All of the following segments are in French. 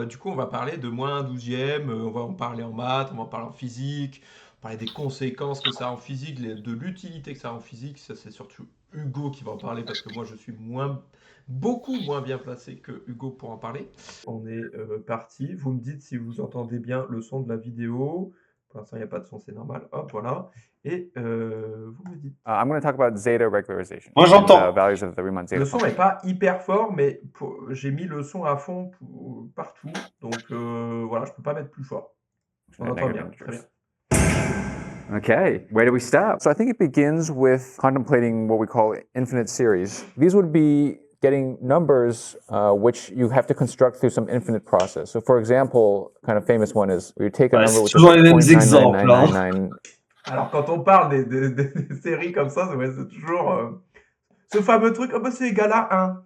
Du coup, on va parler de moins un douzième, on va en parler en maths, on va en parler en physique, on va parler des conséquences que ça a en physique, de l'utilité que ça a en physique. Ça, c'est surtout Hugo qui va en parler parce que moi, je suis beaucoup moins bien placé que Hugo pour en parler. On est parti. Vous me dites si vous entendez bien le son de la vidéo. Pour l'instant, il n'y a pas de son, c'est normal. Hop, voilà. Et vous me dites. I'm going to talk about zeta regularization. Moi, j'entends. Values of the Riemann zeta Le son n'est pas hyper fort, mais j'ai mis le son à fond partout. Donc voilà, je ne peux pas mettre plus fort. On entend bien, très bien. Okay, where do we start? So I think it begins with contemplating what we call infinite series. These would be getting numbers which you have to construct through some infinite process. So for example, kind of famous one is where you take a number which is toujours les mêmes exemples. 0.99999. Alors quand on parle des séries comme ça, ouais, c'est toujours ce fameux truc, c'est égal à 1.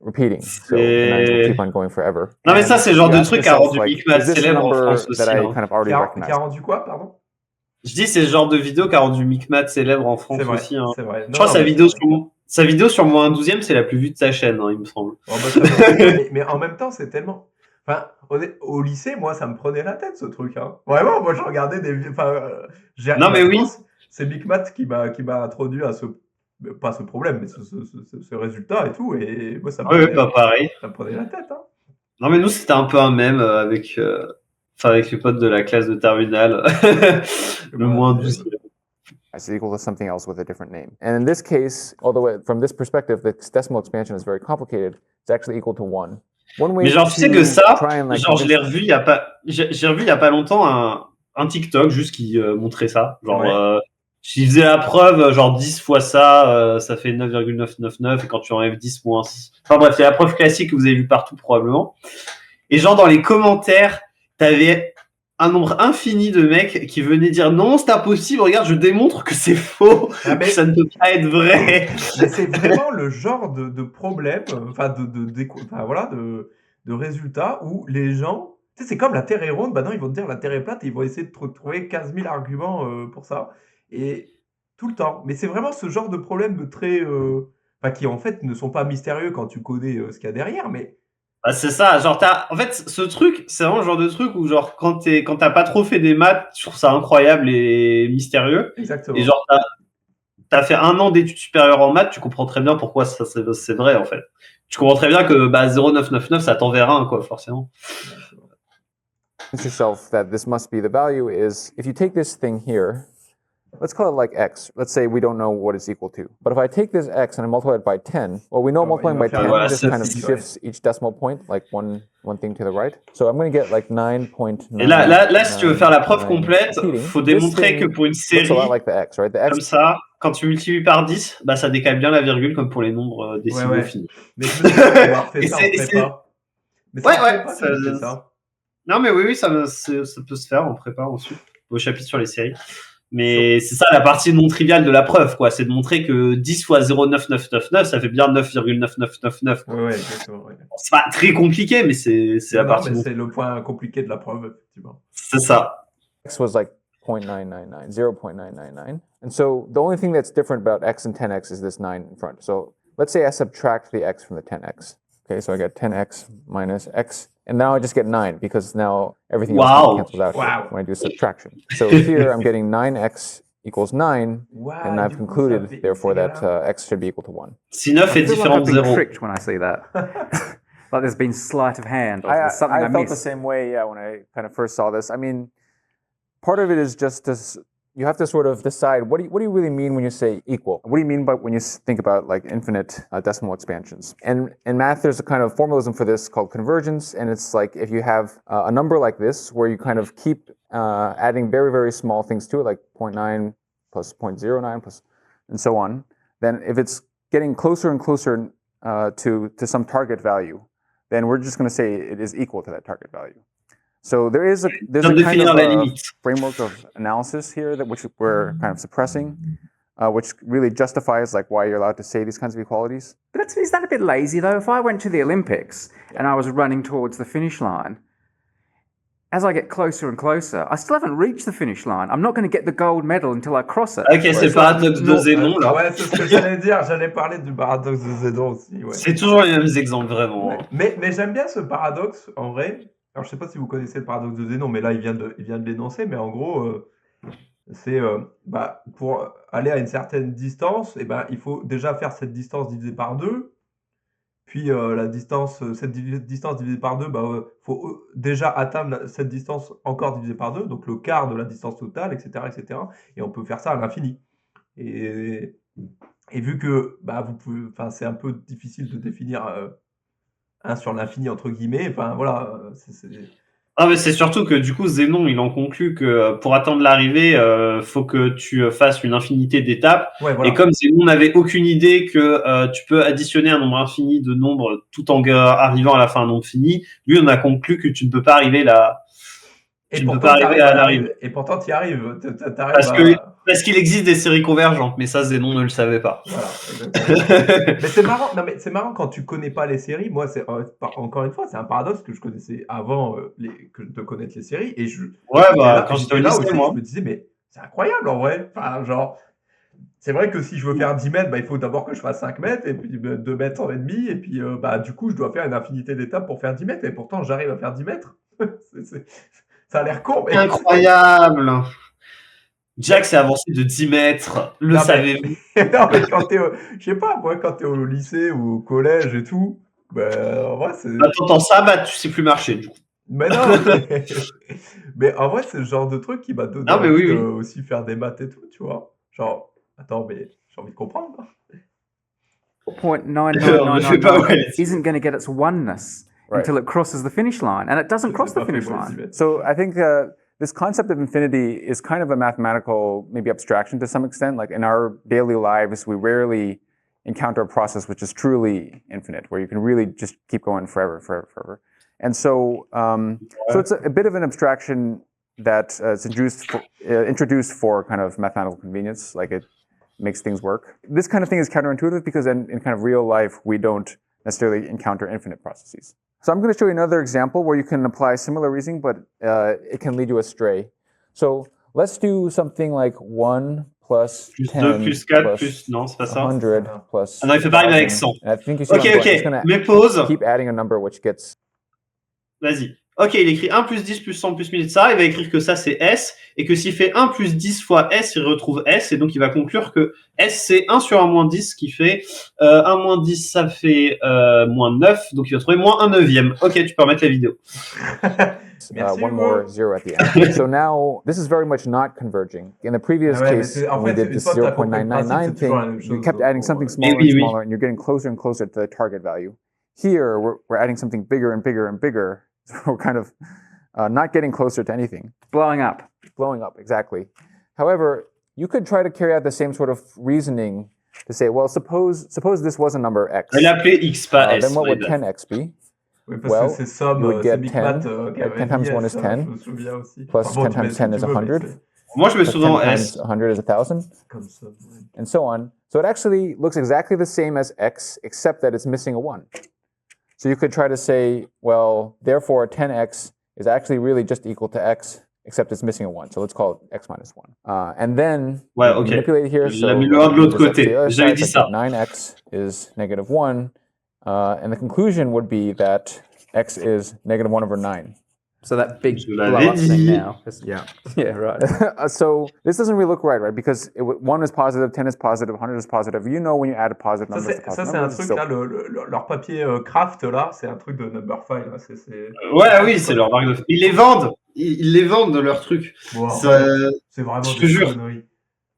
Repeating, so the nines will keep on going forever. Non mais ça c'est le genre de truc qui a rendu Micmac célèbre en France aussi. Qui a rendu quoi, pardon? Je dis c'est ce genre de vidéo qui a rendu Micmac célèbre en France aussi. Hein. C'est vrai. Je crois que sa vidéo sur moins un douzième, c'est la plus vue de sa chaîne, hein, il me semble. Oh, mais en même temps, c'est tellement... Enfin, au lycée, moi, ça me prenait la tête, ce truc. Hein. Vraiment, moi, je regardais des... non, mais oui. C'est Micmac qui m'a introduit à pas ce problème, mais ce résultat et tout. Et moi, ça me prenait la tête. Hein. Non, mais nous, c'était un peu un mème avec les potes de la classe de terminale. Le moins 12. It's equal to something else with a different name. And in this case, although from this perspective, the decimal expansion is very complicated, it's actually equal to 1. Mais genre, tu sais que ça, genre, je l'ai revu il y a pas longtemps un TikTok juste qui montrait ça. Genre, s'il faisait la preuve, genre 10 fois ça, ça fait 9,999 et quand tu enlèves 10 moins 6. Enfin bref, c'est la preuve classique que vous avez vu partout probablement. Et genre, dans les commentaires, t'avais un nombre infini de mecs qui venaient dire non, c'est impossible, regarde, je démontre que c'est faux, que ça ne peut pas être vrai. Mais c'est vraiment le genre de problème, de résultats où les gens, tu sais, c'est comme la Terre est ronde, maintenant ils vont te dire la Terre est plate et ils vont essayer de trouver 15 000 arguments pour ça. Et tout le temps. Mais c'est vraiment ce genre de problème très, qui en fait ne sont pas mystérieux quand tu connais ce qu'il y a derrière, mais bah c'est ça, genre en fait ce truc, c'est vraiment le genre de truc où genre quand t'as pas trop fait des maths, je trouve ça incroyable et mystérieux. Exactement. Et genre t'as fait 1 an d'études supérieures en maths, tu comprends très bien pourquoi ça c'est vrai en fait. Tu comprends très bien que 0,999 ça t'enverra 1 quoi forcément. Yourself that this must be the value is if you take this thing here. Let's call it like x. Let's say we don't know what it's equal to. But if I take this x and I multiply it by 10, well, we know multiplying by 10 just kind of shifts each decimal point, like one thing to the right. So I'm going to get like 9.9. Et là, si tu veux faire la preuve complète, faut démontrer que pour une série like the x, right? The x, comme ça, quand tu multiplies par 10, bah ça décale bien la virgule comme pour les nombres décimaux finis. Mais je me dis avoir fait ça en prépa. Mais ça. Non, mais oui, ça peut se faire en prépa ensuite, au chapitre sur les séries. Mais c'est ça la partie non triviale de la preuve, quoi. C'est de montrer que 10 fois 0,9999, ça fait bien 9,9999. Ouais, exactement. Ouais. C'est pas très compliqué, mais c'est la partie. Mais c'est le point compliqué de la preuve, effectivement. C'est ça. X was like 0.999, 0.999. And so the only thing that's different about x and 10x is this 9 in front. So let's say I subtract the x from the 10x. Okay, so I get 10x minus x. And now I just get 9 because now everything else cancels out when I do subtraction. So here I'm getting 9x equals 9, and I've concluded, therefore, that x should be equal to 1. Si 9 est différent de 0. Tricked when I see that. Like there's been sleight of hand or something I felt the same way, when I kind of first saw this. I mean, part of it is just you have to sort of decide what do you really mean when you say equal? What do you mean by when you think about like infinite decimal expansions? And in math, there's a kind of formalism for this called convergence, and it's like if you have a number like this where you kind of keep adding very, very small things to it, like 0.9 plus 0.09 plus, and so on, then if it's getting closer and closer to some target value, then we're just going to say it is equal to that target value. So there's a kind of framework of analysis here which we're kind of suppressing, which really justifies like why you're allowed to say these kinds of equalities. But is that a bit lazy though? If I went to the Olympics and I was running towards the finish line, as I get closer and closer, I still haven't reached the finish line. I'm not going to get the gold medal until I cross it. Ok, c'est le paradoxe de Zénon, là. Ouais, c'est ce que j'allais dire. J'allais parler du paradoxe de Zénon aussi. Ouais. C'est toujours les mêmes exemples, vraiment. Ouais. Mais j'aime bien ce paradoxe, en vrai. Alors, je sais pas si vous connaissez le paradoxe de Zénon, mais là, il vient de l'énoncer. Mais en gros, c'est pour aller à une certaine distance, il faut déjà faire cette distance divisée par 2. Puis cette distance divisée par 2, faut déjà atteindre cette distance encore divisée par 2, donc le quart de la distance totale, etc., etc. Et on peut faire ça à l'infini. Et vu que vous pouvez, c'est un peu difficile de définir 1 sur l'infini entre guillemets. Enfin voilà, Ah, mais c'est surtout que du coup, Zénon, il en conclut que pour atteindre l'arrivée, faut que tu fasses une infinité d'étapes. Ouais, voilà. Et comme Zénon n'avait aucune idée que tu peux additionner un nombre infini de nombres tout en arrivant à la fin à un nombre fini, lui, on a conclu que tu ne peux pas arriver là. Et pourtant, tu arrives à l'arrivée. Et pourtant, tu y arrives. Parce qu'il existe des séries convergentes, mais ça, Zénon ne le savait pas. Voilà, exactement. Mais c'est marrant. Non, mais c'est marrant quand tu connais pas les séries. Moi, c'est encore une fois, c'est un paradoxe que je connaissais avant de connaître les séries. Et quand j'étais au lycée, moi, je me disais, mais c'est incroyable en vrai. Enfin, genre, c'est vrai que si je veux faire 10 mètres, il faut d'abord que je fasse 5 mètres et puis 2 mètres et demi. Et puis, du coup, je dois faire une infinité d'étapes pour faire 10 mètres. Et pourtant, j'arrive à faire 10 mètres. Ça a l'air con. Mais... Incroyable. Jack s'est avancé de 10 mètres, savez-vous? Non, mais quand t'es, je sais pas, moi, quand t'es au lycée ou au collège et tout, en vrai, c'est... T'entends ça, tu sais plus marcher, du coup. Mais non, mais en vrai, c'est le genre de truc qui m'a donné envie de aussi faire des maths et tout, tu vois. Genre, attends, mais j'ai envie de comprendre. 0.9999 isn't going to get its oneness until it crosses the finish line, and it doesn't cross the finish line. So I think this concept of infinity is kind of a mathematical, maybe abstraction to some extent. Like in our daily lives, we rarely encounter a process which is truly infinite, where you can really just keep going forever. And so, so it's a bit of an abstraction that is introduced for kind of mathematical convenience, like it makes things work. This kind of thing is counterintuitive because in kind of real life, we don't necessarily encounter infinite processes. So I'm going to show you another example where you can apply similar reasoning, but it can lead you astray. So let's do something like 1 plus 10 plus 4 plus plus... Non, c'est pas ça. 100 plus... Ah non, il fait pareil avec 100. I think you see ok, mais pause. Keep adding a number which gets... Vas-y. Ok, il écrit 1 plus 10 plus 100 plus 1000, ça. Il va écrire que ça, c'est S. Et que s'il fait 1 plus 10 fois S, il retrouve S. Et donc, il va conclure que S, c'est 1 sur 1 moins 10, qui fait 1 moins 10, ça fait moins 9. Donc, il va trouver moins 1 neuvième. Ok, tu peux remettre la vidéo. One more zero at the end. So now, this is very much not converging. In the previous case, when we did this 0.999 thing, you kept adding something smaller and smaller, and you're getting closer and closer to the target value. Here, we're adding something bigger and bigger and bigger. So we're kind of not getting closer to anything. Blowing up. Blowing up, exactly. However, you could try to carry out the same sort of reasoning to say, well, suppose this was a number x. Elle appelait x, pas s. Then what would 10x be? Oui, parce que c'est Somme, you would get Big 10. Math, 10 times 1 is 10. Plus 10 times 10 is 100. Moi, je mets Plus souvent 10 S. times 100 is 1000. Comme ça, ouais. And so on. So it actually looks exactly the same as x, except that it's missing a 1. So you could try to say, well, therefore 10x is actually really just equal to x, except it's missing a 1. So let's call it x minus 1. And then manipulate it here. So de l'autre côté. J'avais dit ça. 9x is negative 1. And the conclusion would be that x is negative 1 over 9. So that big blow up thing now. Yeah, right. So this doesn't really look right? Because 1 is positive, 10 is positive, 100 is positive. You know when you add a positive number. Ça, c'est un truc, là, leur papier craft, là, c'est un truc de Numberphile. Ouais, oui, c'est leur marque de... Ils les vendent. Ils les vendent de leur truc. Wow, c'est vraiment je te jure.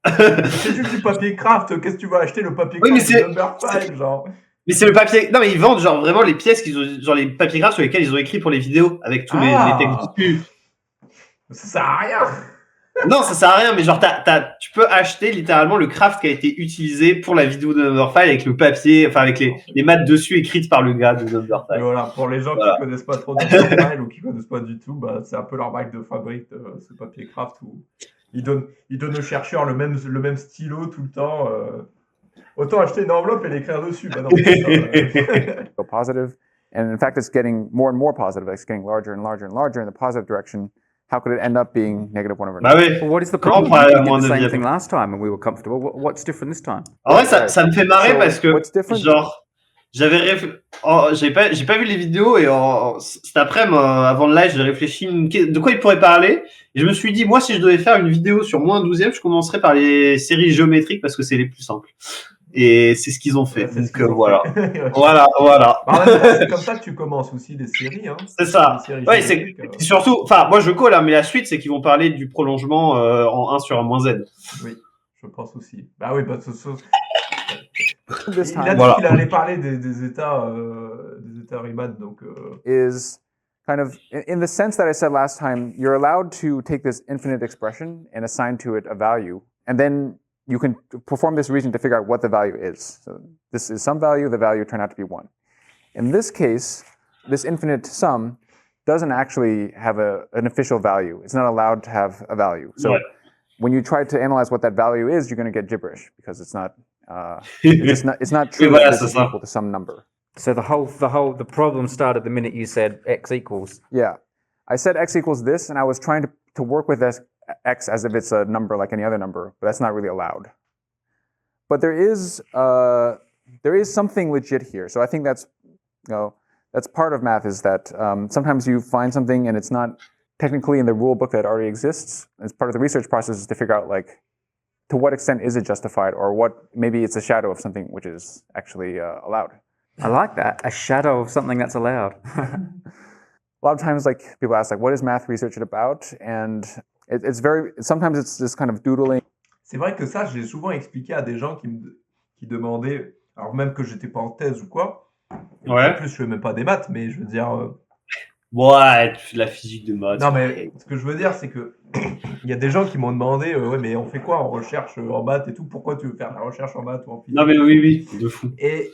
C'est juste du papier craft. Qu'est-ce que tu vas acheter, le papier craft de Numberphile, genre? Mais c'est le papier. Non, mais ils vendent genre vraiment les pièces qu'ils ont, genre les papiers graphes sur lesquels ils ont écrit pour les vidéos avec tous les textes dessus. Ça sert à rien. Non, ça sert à rien, mais genre tu peux acheter littéralement le craft qui a été utilisé pour la vidéo de Numberphile avec le papier, enfin avec les maths dessus écrites par le gars de Numberphile. Et voilà, pour les gens qui connaissent pas trop Numberphile ou qui connaissent pas du tout, c'est un peu leur marque de fabrique, ce papier craft où ils donnent aux chercheurs le même stylo tout le temps. Autant acheter une enveloppe et l'écrire dessus. Bah non, Go positive. And in fact, it's getting more and more positive. It's getting larger and larger and larger in the positive direction. How could it end up being negative 1 over 9? Bah oui. Well, what is the Comment problem? on We parle à did moins the same neuvième? thing last time and we were comfortable. What's different this time? En vrai, ça me fait marrer So, parce que, what's different? genre, j'ai pas vu les vidéos et cet après-midi, avant le live, j'ai réfléchi de quoi il pourrait parler. Et je me suis dit, moi, si je devais faire une vidéo sur moins 12e, je commencerais par les séries géométriques parce que c'est les plus simples. Et c'est ce qu'ils ont fait. Ouais, donc voilà. Voilà. Bah, en même temps, c'est comme ça que tu commences aussi les séries. Hein. C'est ça. Les séries Ouais, géométriques, c'est surtout, enfin, moi je colle, hein, mais la suite, c'est qu'ils vont parler du prolongement en 1 sur 1 moins z. Oui, je pense aussi. Bah oui, This il time, a dit Voilà. qu'il allait parler des états Riemann, donc. is kind of in the sense that I said last time, you're allowed to take this infinite expression and assign to it a value, and then you can perform this reasoning to figure out what the value is. So this is some value, the value turned out to be 1. In this case, this infinite sum doesn't actually have an official value. It's not allowed to have a value. So when you try to analyze what that value is, you're going to get gibberish because it's not true that this is equal to some number. So the problem started the minute you said x equals. Yeah. I said x equals this, and I was trying to work with x as if it's a number like any other number, but that's not really allowed. But there is something legit here. So I think that's part of math, is that sometimes you find something and it's not technically in the rule book that already exists. As part of the research process is to figure out, like, to what extent is it justified, or what maybe it's a shadow of something which is actually allowed. I like that, a shadow of something that's allowed. A lot of times, like, people ask, like, what is math research about? And sometimes it's just kind of doodling. C'est vrai que ça, j'ai souvent expliqué à des gens qui demandaient, alors même que j'étais pas en thèse ou quoi. Ouais. En plus, je fais même pas des maths, mais je veux dire. Ouais, tu fais de la physique de maths. Non, mais ce que je veux dire, c'est que il y a des gens qui m'ont demandé, ouais, mais on fait quoi en recherche en maths et tout? Pourquoi tu veux faire de la recherche en maths ou en physique? Non, mais oui, de fou. Et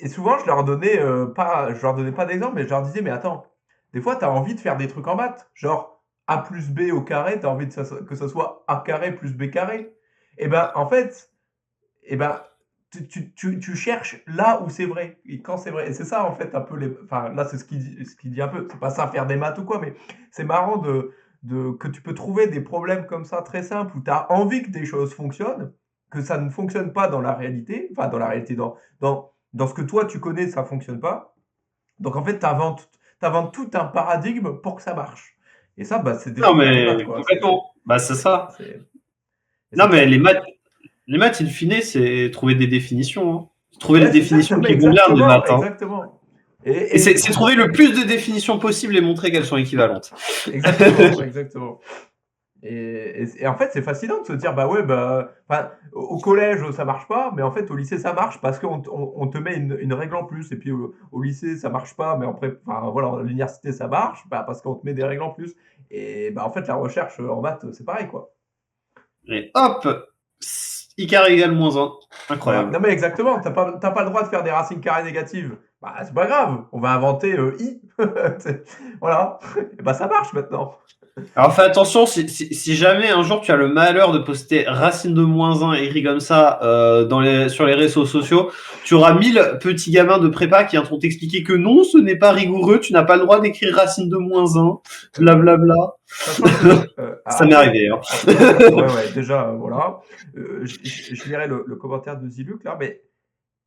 souvent, je leur donnais pas d'exemple, mais je leur disais, mais attends, des fois, tu as envie de faire des trucs en maths, genre a plus b au carré, tu as envie que ça soit a carré plus b carré. Et ben, en fait, tu cherches là où c'est vrai, et quand c'est vrai. Et c'est ça, en fait, un peu enfin, là, c'est ce qu'il dit un peu. C'est pas ça, faire des maths ou quoi, mais c'est marrant que tu peux trouver des problèmes comme ça très simples où tu as envie que des choses fonctionnent, que ça ne fonctionne pas dans la réalité, enfin, dans la réalité, dans ce que toi tu connais, ça fonctionne pas. Donc en fait, t'inventes tout un paradigme pour que ça marche. Et ça, bah, c'est des Non, mais maths, quoi. complètement. Bah, c'est ça. Non, mais les maths, in fine, c'est trouver des définitions. Hein. Trouver les définitions qui vont bien des maths. Hein. Exactement. Et c'est trouver le plus de définitions possibles et montrer qu'elles sont équivalentes. Exactement. Et en fait, c'est fascinant de se dire, bah ouais, au collège, ça marche pas, mais en fait, au lycée, ça marche parce qu'on te met une règle en plus. Et puis, au lycée, ça marche pas, mais après, voilà, à l'université, ça marche, parce qu'on te met des règles en plus. Et en fait, la recherche en maths, c'est pareil, quoi. Et hop, I carré égale moins 1. Incroyable. Non, mais exactement, t'as pas le droit de faire des racines carrées négatives. Bah, c'est pas grave, on va inventer I. Voilà, et ça marche maintenant. Alors fais attention, si jamais un jour tu as le malheur de poster racine de moins 1 écrit comme ça sur les réseaux sociaux, tu auras 1000 petits gamins de prépa qui viendront t'expliquer que non, ce n'est pas rigoureux, tu n'as pas le droit d'écrire racine de moins 1, blablabla. Ça m'est arrivé. Hein. Ouais, déjà, voilà. Je lirai le commentaire de Ziluc là, mais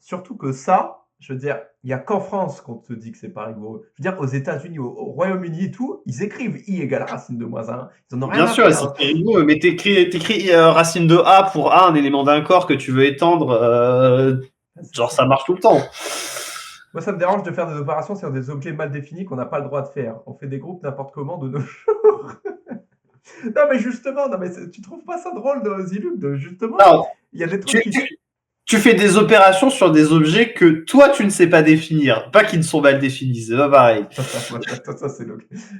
surtout que ça, je veux dire, il n'y a qu'en France qu'on te dit que c'est pas rigoureux. Je veux dire, aux États-Unis, au Royaume-Uni et tout, ils écrivent I égale racine de moins 1. Ils en ont rien Bien sûr, c'est rigoureux, mais t'écris racine de A pour A, un élément d'un corps que tu veux étendre, genre ça marche tout le temps. Moi, ça me dérange de faire des opérations sur des objets mal définis qu'on n'a pas le droit de faire. On fait des groupes n'importe comment de nos jours. Non, mais justement, tu trouves pas ça drôle, Ziluc, justement, il y a des trucs Tu fais des opérations sur des objets que toi tu ne sais pas définir, pas qui ne sont mal définis, c'est pas pareil. Ça c'est le...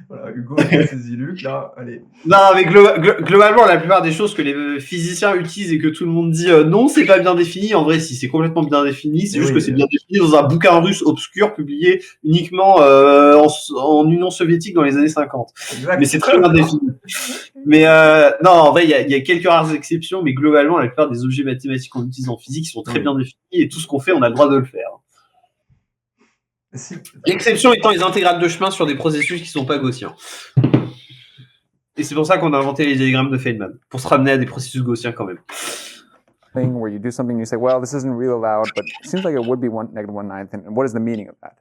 Voilà, Hugo c'est Ziluc, là, allez. Non, mais globalement, la plupart des choses que les physiciens utilisent et que tout le monde dit non, c'est pas bien défini, en vrai, si, c'est complètement bien défini, c'est juste que c'est bien défini dans un bouquin russe obscur publié uniquement en Union soviétique dans les années 50. Exact. Mais c'est très bien défini. Mais non, en vrai, il y a quelques rares exceptions, mais globalement, la plupart des objets mathématiques qu'on utilise en physique sont très bien définis et tout ce qu'on fait, on a le droit de le faire. L'exception étant les intégrales de chemin sur des processus qui ne sont pas gaussiens. Et c'est pour ça qu'on a inventé les diagrammes de Feynman, pour se ramener à des processus gaussiens quand même. Thing where you do something and you say, well, this isn't really allowed, but it seems like it would be negative 1/9, and what is the meaning of that?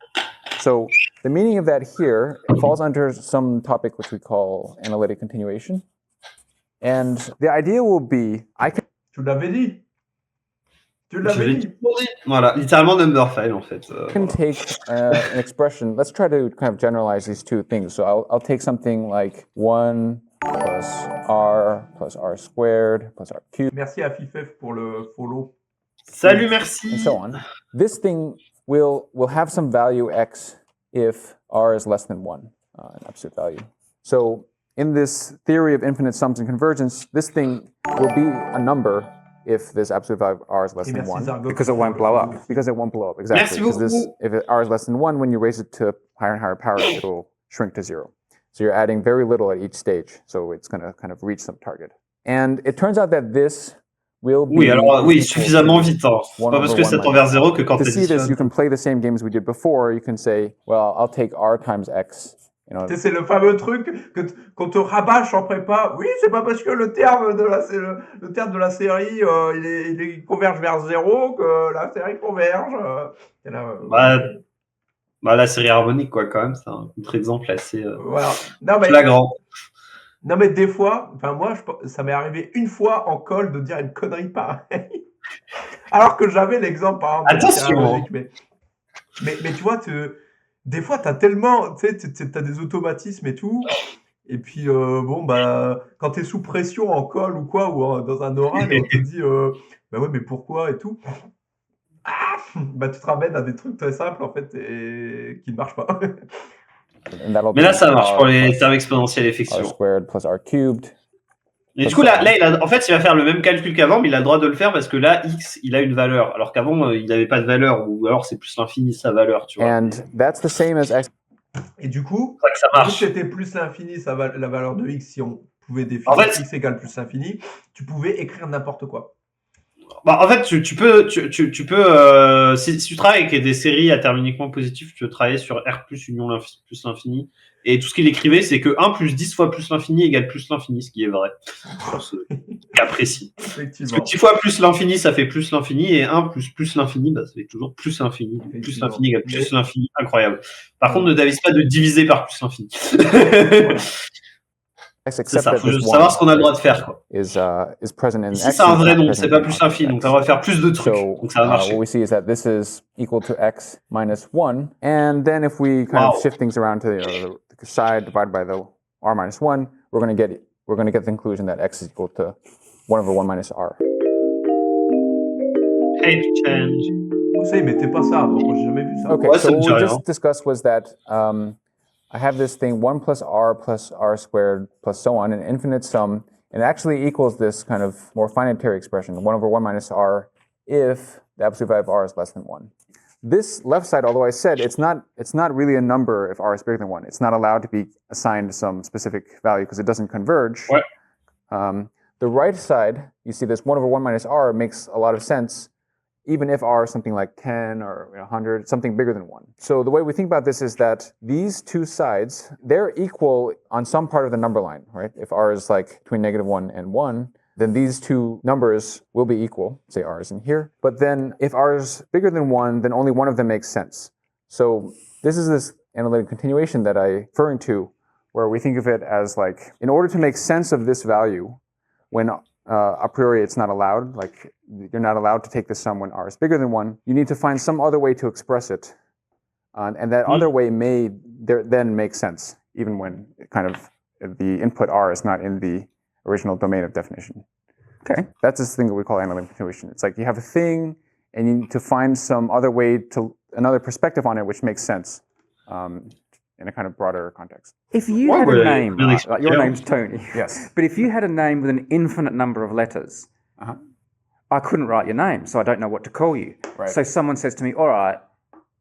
So the meaning of that here falls under some topic which we call analytic continuation. And the idea will be, Tu l'avais dit. Tu l'avais dit. Voilà, littéralement Numberphile en fait. I can take an expression. Let's try to kind of generalize these two things. So I'll take something like 1 plus r squared plus r cubed. Merci à Fifef pour le follow. Salut, merci. And so on. This thing will have some value x if r is less than 1, an absolute value. So in this theory of infinite sums and convergence, this thing will be a number if this absolute value of r is less than 1. Because it won't blow up. Because it won't blow up, exactly. Because if r is less than 1, when you raise it to higher and higher powers, it will shrink to 0. So you're adding very little at each stage, so it's going to kind of reach some target. And it turns out that this will be... Oui, alors oui, suffisamment vite. Hein. C'est pas parce que ça tend vers 0 que quand to see this, you can play the same game as we did before. You can say, well, I'll take r times x. You know, c'est le fameux truc qu'on te rabâche en prépa. Oui, c'est pas parce que le terme de la série il converge vers 0 que la série converge. La série harmonique, quoi, quand même, c'est un contre-exemple assez voilà. flagrant. Non, mais des fois, moi, ça m'est arrivé une fois en colle de dire une connerie pareille. Alors que j'avais l'exemple, par exemple. Attention. Mais tu vois, des fois, t'as tellement, tu sais, t'as des automatismes et tout. Et puis, quand t'es sous pression en colle ou quoi, ou dans un oral, on te dit, ouais, mais pourquoi et tout. Tu te ramènes à des trucs très simples, en fait, et qui ne marchent pas. Mais là, ça marche pour les termes exponentiels, effectivement. R squared plus R cubed. Et du coup, là il va faire le même calcul qu'avant, mais il a le droit de le faire parce que là, x, il a une valeur. Alors qu'avant, il n'avait pas de valeur, ou alors c'est plus l'infini sa valeur, tu vois. And that's the same as x. Et du coup, ça marche. Si c'était plus l'infini, la valeur de x, si on pouvait définir x égale plus l'infini, tu pouvais écrire n'importe quoi. En fait, tu peux si tu travailles avec des séries à terme uniquement positif, tu peux travailler sur R plus union plus l'infini. Et tout ce qu'il écrivait, c'est que 1 plus 10 fois plus l'infini égale plus l'infini, ce qui est vrai. Sur ce cas précis. Parce que 10 fois plus l'infini, ça fait plus l'infini, et 1 plus l'infini, ça fait toujours plus l'infini. Plus l'infini égale plus l'infini. Incroyable. Par contre, ne t'avise pas de diviser par plus l'infini. C'est ça, faut juste savoir ce qu'on a le droit de faire. Quoi. Ici, c'est un vrai nombre, c'est pas plus infini, donc on va faire plus de trucs. Donc ça va marcher. What we see is that this is equal to x minus 1, and then if we kind of shift things around to the side divided by the r minus 1, we're going to get the conclusion that x is equal to 1 over 1 minus r. Hey, change. Conseil, mettez pas ça, moi j'ai jamais vu ça. Okay, so what we just discussed was that I have this thing 1 plus r squared plus so on, an infinite sum, and it actually equals this kind of more finitary expression, 1 over 1 minus r, if the absolute value of r is less than 1. This left side, although I said it's not really a number if r is bigger than 1. It's not allowed to be assigned some specific value because it doesn't converge. What? The right side, you see this 1 over 1 minus r makes a lot of sense, even if r is something like 10 or 100, something bigger than 1. So the way we think about this is that these two sides, they're equal on some part of the number line, right? If r is like between -1 and 1, then these two numbers will be equal. Say r is in here. But then if r is bigger than 1, then only one of them makes sense. So this is this analytic continuation that I'm referring to, where we think of it as like, in order to make sense of this value, when a priori it's not allowed, like you're not allowed to take the sum when r is bigger than 1, you need to find some other way to express it. And that other way may then make sense, even when kind of the input r is not in the original domain of definition. Okay. That's this thing that we call analytic continuation. It's like you have a thing and you need to find some other way to, another perspective on it which makes sense in a kind of broader context. If you had a name, like your name's Tony. Yes. But if you had a name with an infinite number of letters, I couldn't write your name, so I don't know what to call you. Right. So someone says to me, all right,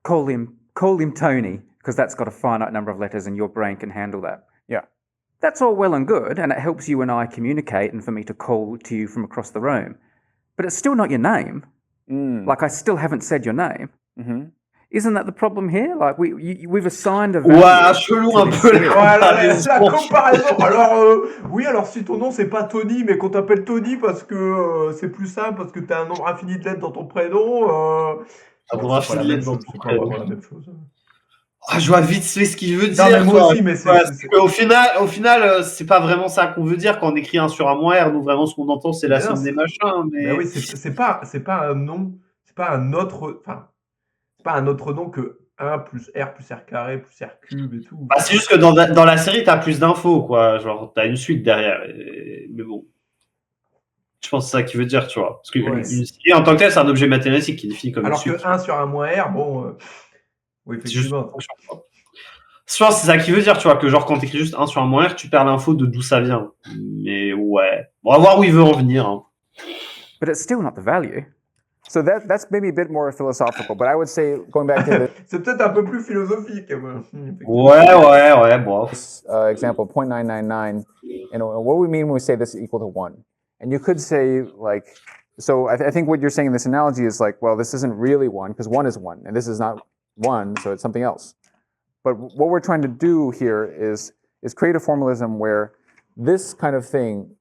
call him Tony, because that's got a finite number of letters and your brain can handle that. Yeah. That's all well and good, and it helps you and I communicate and for me to call to you from across the room. But it's still not your name. Like, I still haven't said your name. Mm-hmm. Isn't that the problem here? Like we've assigned a value. Ouais, chelou un peu la comparaison. Alors oui, alors si ton nom c'est pas Tony, mais qu'on t'appelle Tony parce que c'est plus simple, parce que t'as un nombre infini de lettres dans ton prénom. Un nombre infini de lettres dans ton prénom. C'est pas vraiment la même chose. Ah, je vois vite ce qu'il veut dire. Non, mais moi aussi, mais au final, c'est pas vraiment ça qu'on veut dire quand on écrit 1 sur 1 moins R. Nous, vraiment, ce qu'on entend, c'est la somme des machins. Mais oui, c'est pas un nom, c'est pas un autre, enfin, c'est pas un autre nom que 1 plus R plus R carré plus R cube et tout. Bah, c'est juste que dans la série, t'as plus d'infos, quoi. Genre, t'as une suite derrière. Mais bon. Je pense que c'est ça qu'il veut dire, tu vois. Parce que une série, en tant que tel, c'est un objet mathématique qui est défini comme une suite. Alors que 1 sur 1 moins R, bon. Oui, effectivement. Je pense que c'est ça qu'il veut dire, tu vois, que genre quand t'écris juste 1 sur 1 moins R, tu perds l'info de d'où ça vient. Mais ouais. Bon, on va voir où il veut en venir. Hein. But it's still not the value. So that's maybe a bit more philosophical, but I would say, going back to the... C'est peut-être un peu plus philosophique. Ouais, bon. Example, 0.999, and what do we mean when we say this is equal to 1? And you could say, like, so I think what you're saying in this analogy is like, well, this isn't really 1, because 1 is 1, and this is not 1, so it's something else. But what we're trying to do here is create a formalism where this kind of thing,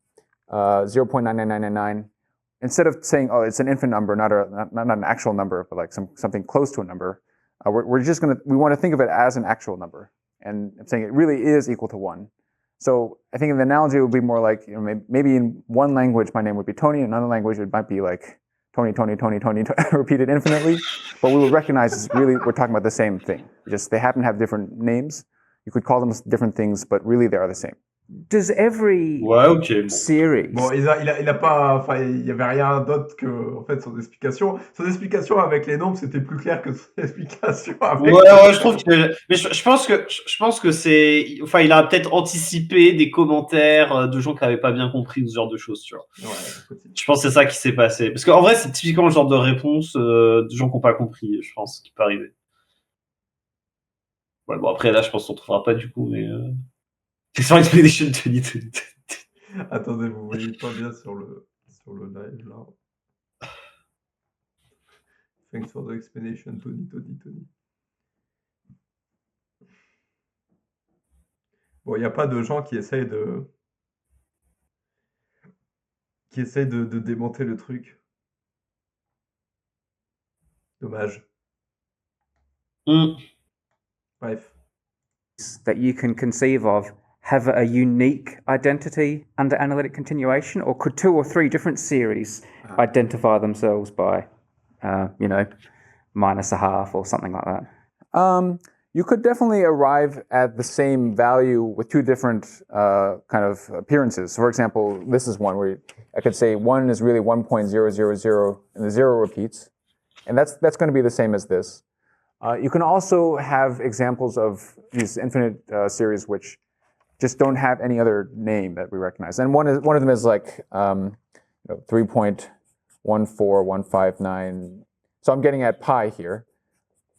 0.99999, instead of saying, oh, it's an infinite number, not an actual number, but like something close to a number, we want to think of it as an actual number. And I'm saying it really is equal to 1. So I think in the analogy, it would be more like, maybe in one language, my name would be Tony, in another language, it might be like Tony, repeated infinitely. But we would recognize it's really, we're talking about the same thing. Just they happen to have different names. You could call them different things, but really they are the same. Does every series... Bon, il a pas... Enfin, il y avait rien d'autre que, en fait, son explication. Son explication avec les nombres, c'était plus clair que son explication avec... Ouais, je trouve que... Mais je pense que c'est... Enfin, il a peut-être anticipé des commentaires de gens qui n'avaient pas bien compris ce genre de choses, tu vois. Ouais, je pense que c'est ça qui s'est passé. Parce qu'en vrai, c'est typiquement le genre de réponse de gens qui n'ont pas compris, je pense, qui peut arriver. Ouais, bon, après, là, je pense qu'on ne trouvera pas du coup, mais... C'est expedition Tony. Attendez, vous voyez pas bien sur le live là. Thanks for the explanation, Tony. Bon, il n'y a pas de gens qui essayent de démonter le truc. Dommage. Bref. That you can conceive of have a unique identity under analytic continuation, or could 2 or 3 different series identify themselves by, minus a half or something like that? You could definitely arrive at the same value with 2 different kind of appearances. So for example, this is one where I could say 1 is really 1.000, and the 0 repeats, and that's going to be the same as this. You can also have examples of these infinite series which just don't have any other name that we recognize. And one of them is like 3.14159. So I'm getting at pi here.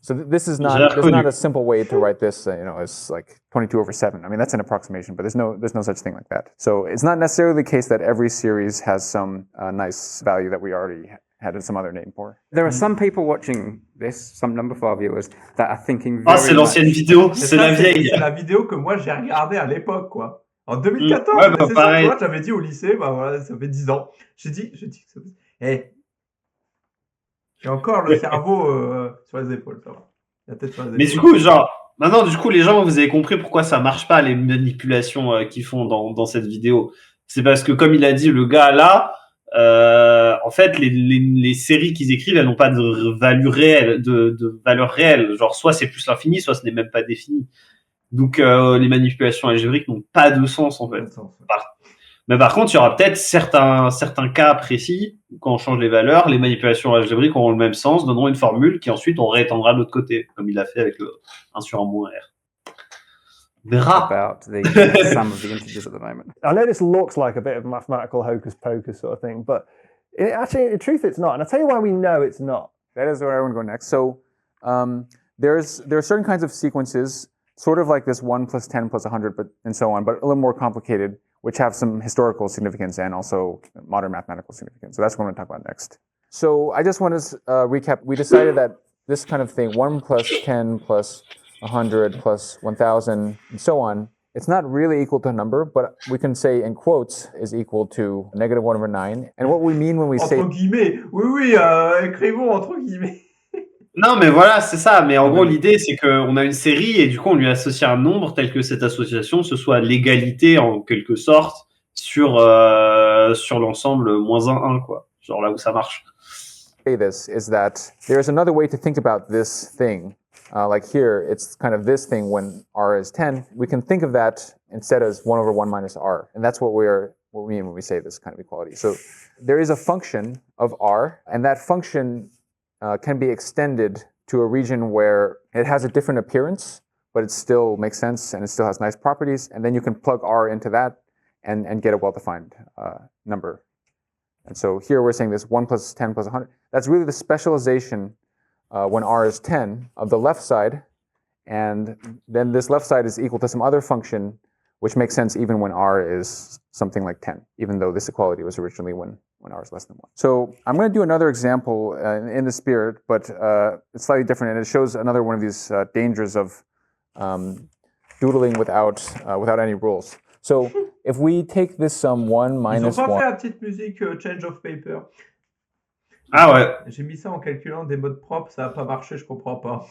So this is not a simple way to write this, as like 22/7. I mean, that's an approximation, but there's no such thing like that. So it's not necessarily the case that every series has some nice value that we already had some other name for. There are some people watching this, some Numberphile viewers, that are thinking very c'est l'ancienne vidéo, c'est la vieille. C'est la vidéo que moi j'ai regardée à l'époque, quoi. En 2014, c'est pareil. ça, j'avais dit au lycée, bah voilà, ça fait 10 ans. J'ai dit, j'ai encore le cerveau sur les épaules, ça va. La tête sur les épaules. Mais du coup, maintenant, les gens, vous avez compris pourquoi ça marche pas, les manipulations qu'ils font dans cette vidéo. C'est parce que, comme il a dit, le gars là, en fait, les séries qu'ils écrivent, elles n'ont pas de valeur réelle, de valeur réelle. Genre, soit c'est plus l'infini, soit ce n'est même pas défini. Donc, les manipulations algébriques n'ont pas de sens, en fait. Mais par contre, il y aura peut-être certains cas précis, où quand on change les valeurs, les manipulations algébriques auront le même sens, donneront une formule qui ensuite on réétendra de l'autre côté, comme il a fait avec le 1 sur 1 moins R. About the sum of the integers at the moment. I know this looks like a bit of mathematical hocus pocus sort of thing, but actually, in truth, it's not. And I'll tell you why we know it's not. That is where I want to go next. So there are certain kinds of sequences, sort of like this 1 plus 10 plus 100, and so on, but a little more complicated, which have some historical significance and also modern mathematical significance. So that's what I'm going to talk about next. So I just want to recap. We decided that this kind of thing, 1 plus 10 plus 100 plus 1000 and so on, it's not really equal to a number, but we can say in quotes is equal to -1/9. And what we mean when we say... Entre guillemets, oui, écrivons entre guillemets. Non, mais voilà, c'est ça. Mais en gros, l'idée, c'est qu'on a une série et du coup, on lui associe un nombre tel que cette association, ce soit l'égalité en quelque sorte sur l'ensemble -1, quoi. Genre là où ça marche. This is that there's another way to think about this thing. Like here, it's kind of this thing when r is 10. We can think of that instead as 1/1 minus r. And that's what we mean when we say this kind of equality. So there is a function of r, and that function can be extended to a region where it has a different appearance, but it still makes sense and it still has nice properties. And then you can plug r into that and get a well-defined number. And so here we're saying this 1 plus 10 plus 100. That's really the specialization when r is 10 of the left side. And then this left side is equal to some other function, which makes sense even when r is something like 10, even though this equality was originally when r is less than 1. So I'm going to do another example in the spirit, but it's slightly different, and it shows another one of these dangers of doodling without any rules. So if we take this sum 1 minus 1... Ils ont pas fait la petite musique change of paper. Ah ouais. J'ai mis ça en calculant des modes propres, ça n'a pas marché, je comprends pas.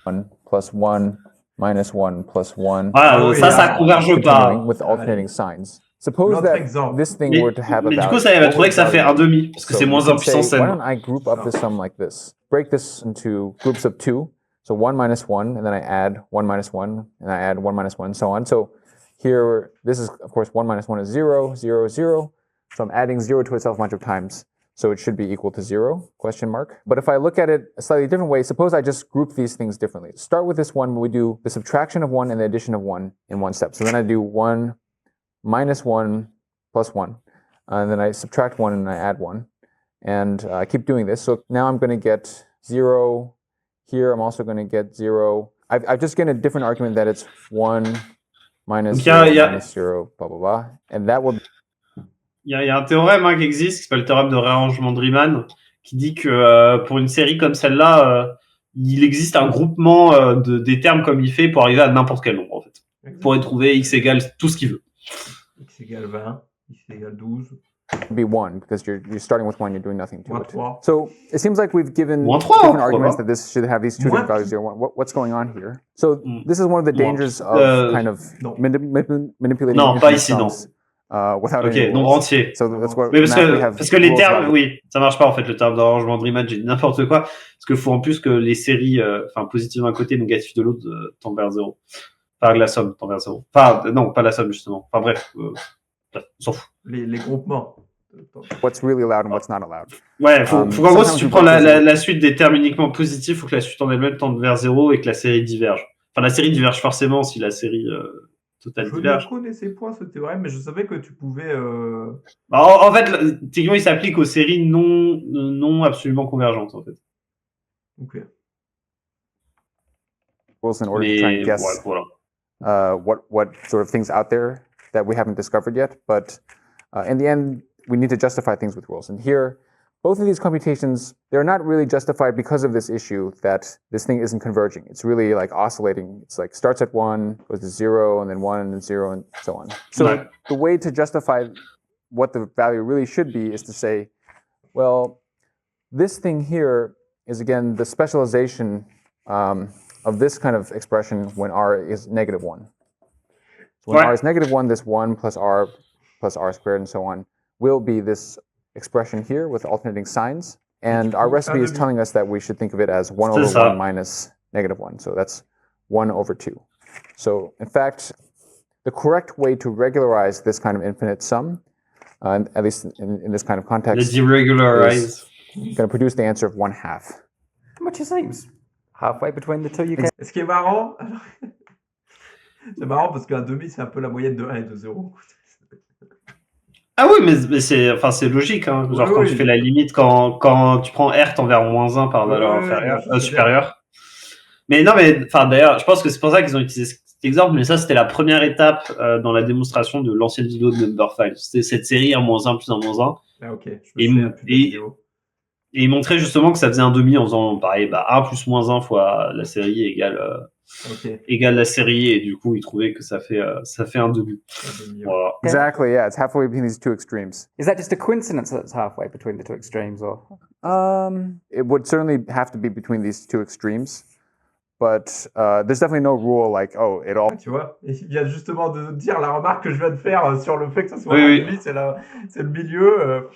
1 plus 1 minus 1 plus 1. Ah, ça converge pas. With alternating signs. Suppose that this thing were to have a value. Mais du coup, ça va trouver que ça fait 1/2, parce que c'est moins 1 puissance n. Why don't I group up this sum like this? Break this into groups of 2. So 1 minus 1, and then I add 1 minus 1, and I add 1 minus 1, and so on. So here, this is, of course, 1 minus 1 is 0, 0, 0. So I'm adding 0 to itself a bunch of times. So it should be equal to 0, question mark. But if I look at it a slightly different way, suppose I just group these things differently. Start with this one, we do the subtraction of 1 and the addition of 1 in one step. So then I do 1 minus 1 plus 1. And then I subtract 1 and I add 1. And I keep doing this. So now I'm going to get 0. Here I'm also going to get 0. I've just gotten a different argument that it's 1 minus 0, minus 0, blah, blah, blah. And that will... Il y a un théorème qui existe, qui s'appelle le théorème de réarrangement de Riemann, qui dit que pour une série comme celle-là, il existe un groupement des termes comme il fait pour arriver à n'importe quel nombre, en fait. Exactement. Pour y trouver x égale tout ce qu'il veut. X égale 20, x égale 12. Be 1, because you're starting with 1, you're doing nothing to it. 3. So it seems like we've given different arguments that this should have these two different values here. What's going on here? So this is one of the dangers of kind of manipulating non, pas ici, non. Without ok, nombre entier. So that's what mais parce que les termes, oui, ça marche pas en fait, le terme d'arrangement de Riemann, j'ai dit n'importe quoi, parce qu'il faut en plus que les séries, positives d'un côté, négatives de l'autre, tendent vers 0. Enfin, la somme tend vers 0. Enfin, non, pas la somme, justement. Enfin, bref, on s'en fout. Les groupements. What's really allowed and what's not allowed. Ouais, faut qu'en gros, si tu prends la suite des termes uniquement positifs, il faut que la suite en elle-même tende vers 0 et que la série diverge. Enfin, la série diverge forcément si la série totale diverge. Je connaissais point ce théorème, mais je savais que tu pouvais... En fait, techniquement, il s'applique aux séries non absolument convergentes, en fait. Ok. Rules in order to try and guess what sort of things out there that we haven't discovered yet, but in the end, we need to justify things with rules. And here, both of these computations, they're not really justified because of this issue that this thing isn't converging. It's really like oscillating. It's like starts at 1, goes to 0, and then 1, and 0, and so on. So the way to justify what the value really should be is to say, well, this thing here is, again, the specialization of this kind of expression when r is -1. So when r is -1, this 1 plus r squared and so on will be this expression here with alternating signs. And our recipe is telling us that we should think of it as 1 over 1 minus -1. So that's 1 over 2. So in fact, the correct way to regularize this kind of infinite sum, at least in this kind of context, is deregularize. Going to produce the answer of 1/2. Which seems halfway between the two. You can. Ce qui est marrant, c'est marrant parce qu'un demi, c'est un peu la moyenne de 1 et de 0. Ah oui, mais c'est logique, hein. Genre quand tu fais la limite, quand tu prends R tend vers -1 par valeur supérieure. Mais non, mais d'ailleurs, je pense que c'est pour ça qu'ils ont utilisé cet exemple, mais ça c'était la première étape dans la démonstration de l'ancienne vidéo de Numberphile. C'était cette série 1 -1 plus 1 -1. Ah ok. Et il montrait justement que ça faisait un demi en faisant pareil, 1 plus moins 1 fois la série égale la série, et du coup, il trouvait que ça fait un demi. Voilà. Exactly, yeah, it's halfway between these two extremes. Is that just a coincidence that it's halfway between the two extremes, or? It would certainly have to be between these two extremes, but there's definitely no rule like, oh, it all... Tu vois, et il vient justement de dire la remarque que je viens de faire sur le fait que ça soit Oui. demi, c'est le milieu.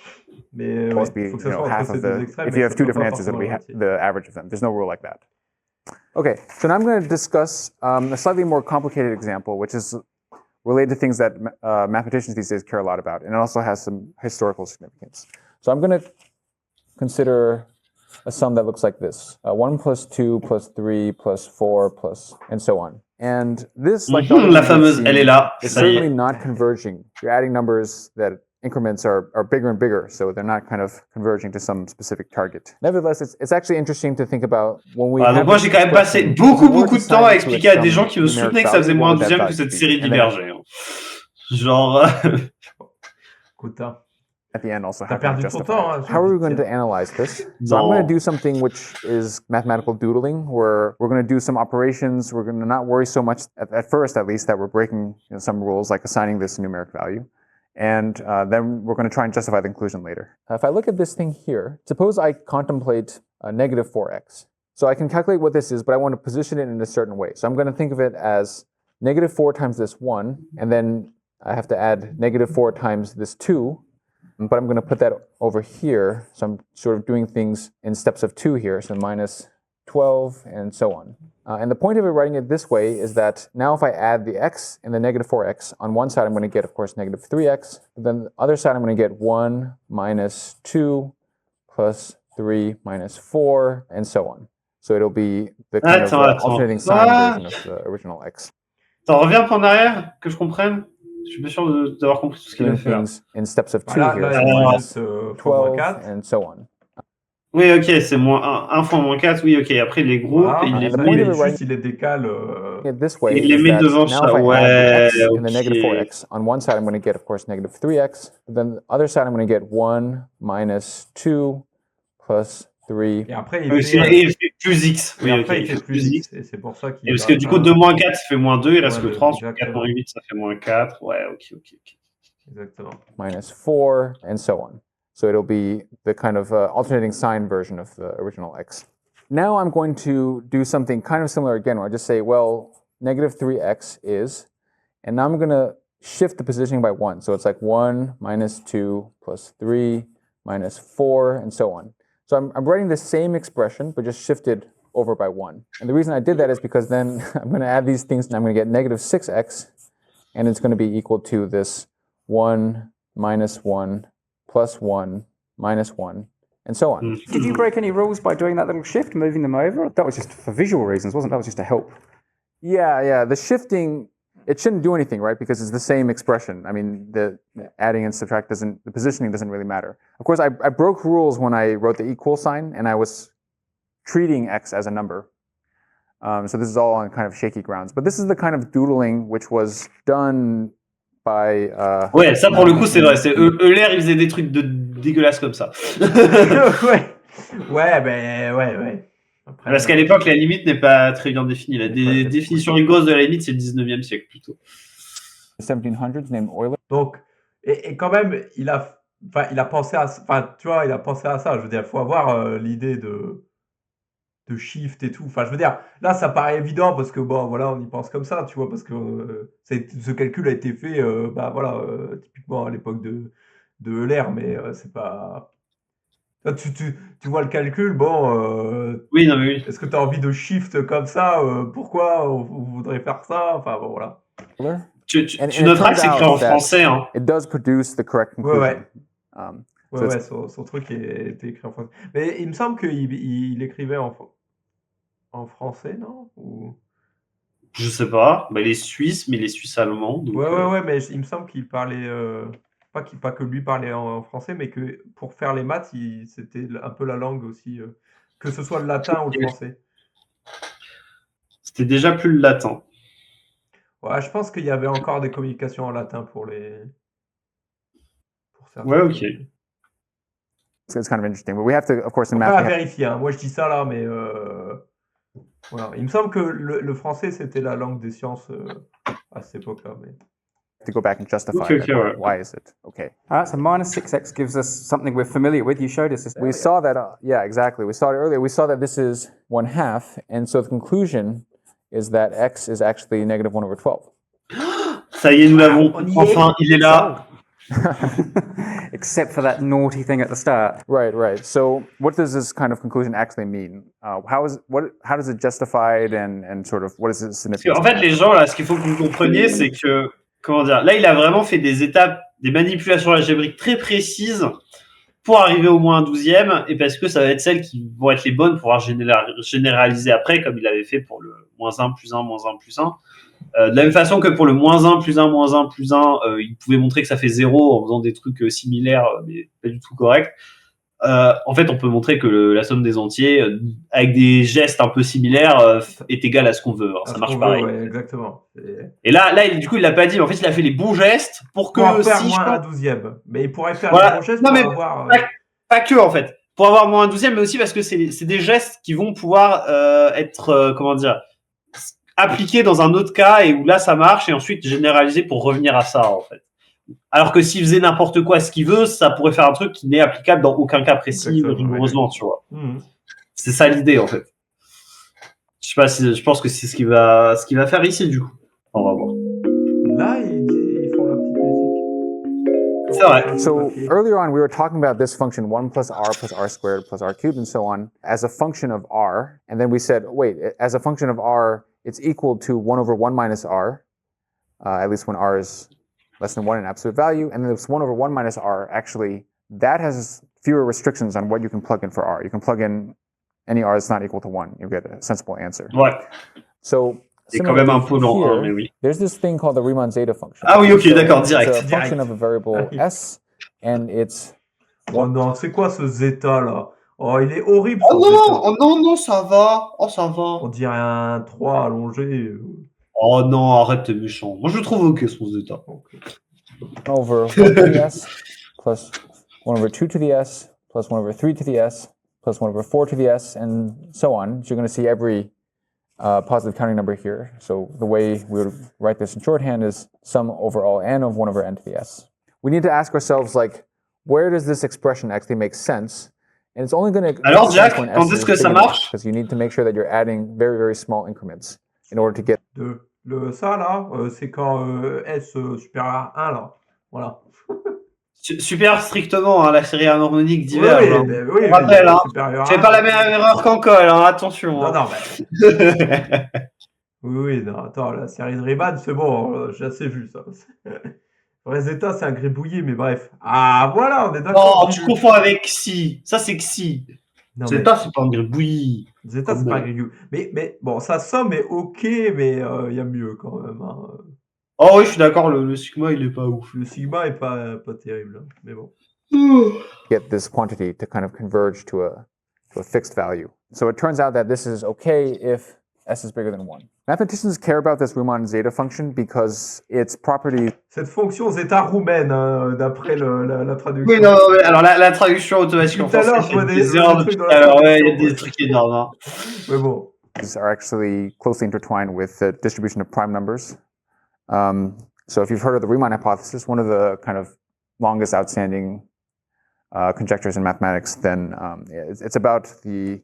Mais must il be, faut que ça soit entre ces deux extrêmes. if you have two different answers, it'll be the average of them. There's no rule like that. Okay, so now I'm going to discuss a slightly more complicated example, which is related to things that mathematicians these days care a lot about, and it also has some historical significance. So I'm going to consider a sum that looks like this: 1 plus 2 plus 3 plus 4 plus, and so on. And this, like la fameuse, elle est là. it's certainly not converging. You're adding numbers that increments are bigger and bigger, so they're not kind of converging to some specific target. Nevertheless, it's actually interesting to think about when we. Donc moi j'ai quand même passé beaucoup de temps à expliquer à des gens qui me soutenaient que ça faisait moins un douzième que cette série divergeait. Genre. Quota. At the end, also T'as perdu ton temps. How are we going to analyze this? So I'm going to do something which is mathematical doodling, where we're going to do some operations. We're going to not worry so much at first, at least, that we're breaking some rules, like assigning this a numeric value. And then we're going to try and justify the inclusion later. If I look at this thing here, suppose I contemplate negative 4x. So I can calculate what this is, but I want to position it in a certain way. So I'm going to think of it as negative 4 times this 1, and then I have to add negative 4 times this 2, but I'm going to put that over here. So I'm sort of doing things in steps of 2 here, so minus 12 and so on. And the point of it writing it this way is that now if I add the x and the negative 4x, on one side I'm going to get, of course, negative 3x. But then the other side I'm going to get 1 minus 2 plus 3 minus 4, and so on. So it'll be the kind of alternating sign version of the original x. Attends, reviens un peu en arrière, que je comprenne. Je suis bien sûr d'avoir compris tout ce qu'il a fait. In steps of 2 here, so minus 12 and so on. Oui, ok, c'est moins 1 fois moins 4, oui, ok. Après, les groupes, il les décale. Il les met devant ça, ouais, and the negative 4x. On one side, I'm going to get, of course, negative 3x. But then the other side, I'm going to get 1 minus 2 plus 3. Et après, il fait plus x. Oui, après, il fait plus x. Et c'est pour ça qu'il. Parce que du coup, 2 moins 4, ça fait moins 2, il reste que 3. 4 moins 8, ça fait moins 4. Ouais, ok. Exactement. Minus 4, and so on. So it'll be the kind of alternating sign version of the original x. Now I'm going to do something kind of similar again, where I just say, well, negative 3x is, and now I'm going to shift the positioning by 1. So it's like 1 minus 2 plus 3 minus 4, and so on. So I'm writing the same expression, but just shifted over by 1. And the reason I did that is because then I'm going to add these things, and I'm going to get negative 6x, and it's going to be equal to this 1 minus 1 plus 1 minus 1, and so on. Did you break any rules by doing that little shift, moving them over? That was just for visual reasons, wasn't it? That was just to help. Yeah. The shifting, it shouldn't do anything, right? Because it's the same expression. I mean, the adding and subtract the positioning doesn't really matter. Of course, I broke rules when I wrote the equal sign, and I was treating x as a number. So this is all on kind of shaky grounds. But this is the kind of doodling which was done by, ouais, ça pour le coup c'est vrai, c'est Euler il faisait des trucs dégueulasses comme ça. ouais. Après, parce qu'à l'époque la limite n'est pas très bien définie. La définition rigoureuse de la limite c'est le 19e siècle plutôt. 1700s named Euler. Donc, et quand même il a pensé à, tu vois, il a pensé à ça. Je veux dire, il faut avoir l'idée de shift et tout. Enfin, je veux dire, là, ça paraît évident parce que, bon, voilà, on y pense comme ça, tu vois, parce que ce calcul a été fait, typiquement à l'époque de Euler, mais c'est pas... Là, tu vois le calcul, bon... oui, non, mais oui. Est-ce que tu as envie de shift comme ça pourquoi on voudrait faire ça? Enfin, bon, voilà. Tu noteras que c'est écrit en français, hein. It does produce the correct conclusion. Ouais. Son truc était écrit en français. Mais il me semble qu'il écrivait en français, non? Ou... Je sais pas. Bah, il est suisse, mais il est suisse-allemand. Donc ouais, mais il me semble qu'il parlait... pas que lui parlait en français, mais que pour faire les maths, c'était un peu la langue aussi. Que ce soit le latin ou le français. C'était déjà plus le latin. Ouais, je pense qu'il y avait encore des communications en latin pour certains. Ouais, ok. it's kind of interesting. But we have to, of course, in Après, math, à vérifier. Hein. Moi, je dis ça là, mais voilà. Il me semble que le français, c'était la langue des sciences à cette époque-là. Mais... to go back and justify Okay. why is it okay. All right, so minus 6x gives us something we're familiar with. You showed us this. We saw that, yeah, exactly. We saw it earlier. We saw that this is 1/2, and so the conclusion is that x is actually negative 1 over 12. Ça y est, nous l'avons. Enfin, il est là. Except for that naughty thing at the start. Right. So what does this kind of conclusion actually mean? How does it justify it and sort of what is its significance? En fait, les gens, là, ce qu'il faut que vous compreniez, c'est que, comment dire, là, il a vraiment fait des étapes, des manipulations algébriques très précises pour arriver au moins un 12e, et parce que ça va être celles qui vont être les bonnes pour pouvoir généraliser après, comme il avait fait pour le -1 plus 1, -1 plus 1. De la même façon que pour le -1 plus 1, -1 plus 1, il pouvait montrer que ça fait 0 en faisant des trucs similaires, mais pas du tout corrects. En fait, on peut montrer que la somme des entiers, avec des gestes un peu similaires, est égale à ce qu'on veut. Alors, ça marche pareil. Ouais, exactement. Et là, du coup, il l'a pas dit. En fait, il a fait les bons gestes pour que faire si moins un 12e. Mais il pourrait faire Voilà. les bons gestes Non, pour mais avoir... pas que, en fait. Pour avoir moins un 12e, mais aussi parce que c'est des gestes qui vont pouvoir être, comment dire, appliqués dans un autre cas et où là, ça marche et ensuite généraliser pour revenir à ça, en fait. Alors que s'il faisait n'importe quoi, ce qu'il veut, ça pourrait faire un truc qui n'est applicable dans aucun cas précis, rigoureusement, tu vois. C'est ça l'idée, en fait. Je sais pas si, je pense que c'est ce qu'il va faire ici, du coup. On va voir. Là, ils font la petite musique. C'est vrai. So earlier on, we were talking about this function 1 plus r squared plus r cubed and so on as a function of r. And then we said, wait, as a function of r, it's equal to 1 over 1 minus r, at least when r is less than 1 in absolute value. And then this 1 over 1 minus r, actually, that has fewer restrictions on what you can plug in for r. You can plug in any r that's not equal to 1. You get a sensible answer. Ouais. So, C'est quand même un peu long, here, mais oui. there's this thing called the Riemann zeta function. Ah oui, ok, So d'accord, direct. It's a function of a variable s, and it's... Oh non, c'est quoi ce zeta là? Oh, il est horrible. Oh non, ça va. Oh, ça va. On dirait un 3 allongé. Oh non, arrête, t'es méchant. Moi, je le trouve ok, son zeta. Over 1 to the s plus 1 over 2 to the s plus 1 over 3 to the s plus 1 over 4 to the s and so on. So you're going to see every positive counting number here. So the way we would write this in shorthand is sum over all n of 1 over n to the s. We need to ask ourselves, like, where does this expression actually make sense? And it's only going to... Alors, Jack, quand est-ce que ça marche? Because you need to make sure that you're adding very, very small increments in order to get... Ça là, c'est quand S supérieur à 1 là. Voilà. Super strictement, hein, la série harmonique diverge. Oui, hein. ben, oui, on rappelle, hein. Fais pas la même erreur qu'en colle, hein, attention. Non, hein. non, oui, non, attends, la série de Riemann, c'est bon, j'ai assez vu ça. Vrai zeta, c'est un gribouillis, mais bref. Ah, voilà, on est d'accord. Non, tu confonds avec Xi. Ça, c'est Xi. Non, Zeta, c'est pas un gribouillis. Zeta, c'est pas un gribouillis. Mais bon, sa somme est ok, mais il y a mieux quand même. Hein. Oh oui, je suis d'accord, le sigma, il est pas ouf. Le sigma est pas terrible, hein, mais bon. Get this quantity to kind of converge to a fixed value. So it turns out that this is okay if s is bigger than 1. Mathematicians care about this Riemann zeta function because its property... Cette fonction zeta roumaine, hein, d'après la traduction. Oui, non, mais alors la traduction automatique en français, je vois des trucs dans la alors, ouais, il y a traduction, des trucs énormes. Hein. Mais bon. These are actually closely intertwined with the distribution of prime numbers. So if you've heard of the Riemann hypothesis, one of the kind of longest outstanding conjectures in mathematics, then it's about the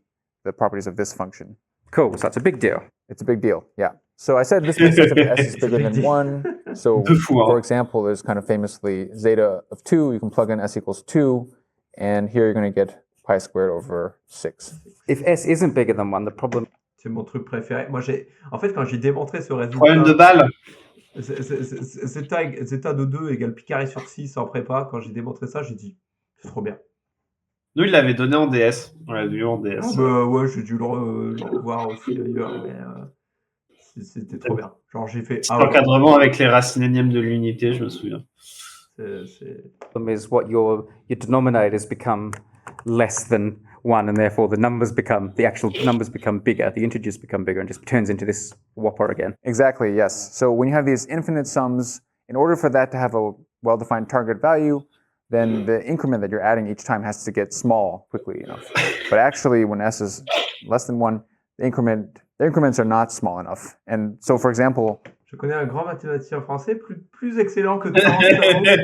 properties of this function. Cool, so that's a big deal. It's a big deal, yeah. So I said this makes sense if s is bigger than 1. So, for example, there's kind of famously zeta of 2. You can plug in s equals 2, and here you're going to get pi squared over 6. If s isn't bigger than 1, the problem... C'est mon truc préféré. Moi, en fait, quand j'ai démontré ce résultat... Problème de balle. Zeta de 2 égale pi carré sur 6 en prépa, quand j'ai démontré ça, j'ai dit, c'est trop bien. Nous, il l'avait donné en DS. On l'a vu en DS. Ouais, j'ai dû le revoir aussi ailleurs, mais c'était trop bien. Genre, j'ai fait... Petit encadrement avec les racines énièmes de l'unité, je me souviens. The problem is what your denominators become less than 1, and therefore the actual numbers become bigger, the integers become bigger, and just turns into this whopper again. Exactly, yes. So when you have these infinite sums, in order for that to have a well-defined target value, then the increment that you're adding each time has to get small quickly enough. But actually, when s is less than 1, the increments are not small enough. And so, for example, Je connais un grand mathématicien français plus excellent que toi en ce moment,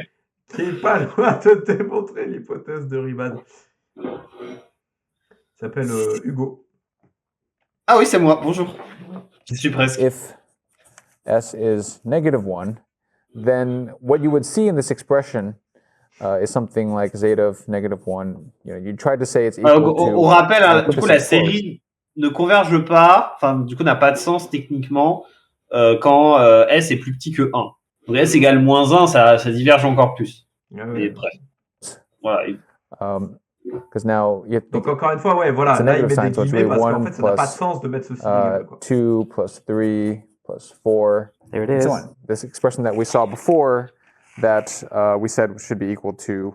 qui est pas loin de démontrer l'hypothèse de Riemann. Il s'appelle Hugo. Ah oui, c'est moi. Bonjour. J'y suis presque. If s is -1, then what you would see in this expression is something like zeta of -1. You try to say it's equal to. On rappelle, du coup, la série ne converge pas, enfin, du coup, n'a pas de sens techniquement quand s est plus petit que 1. Donc s égale -1, ça diverge encore plus. Et bref. Voilà. Now donc encore une fois, ouais, voilà, là il met des guillemets parce qu'en fait ça n'a pas de sens de mettre ce signe. 2 plus 3 plus 4. There it is. So on. This expression that we saw before that we said should be equal to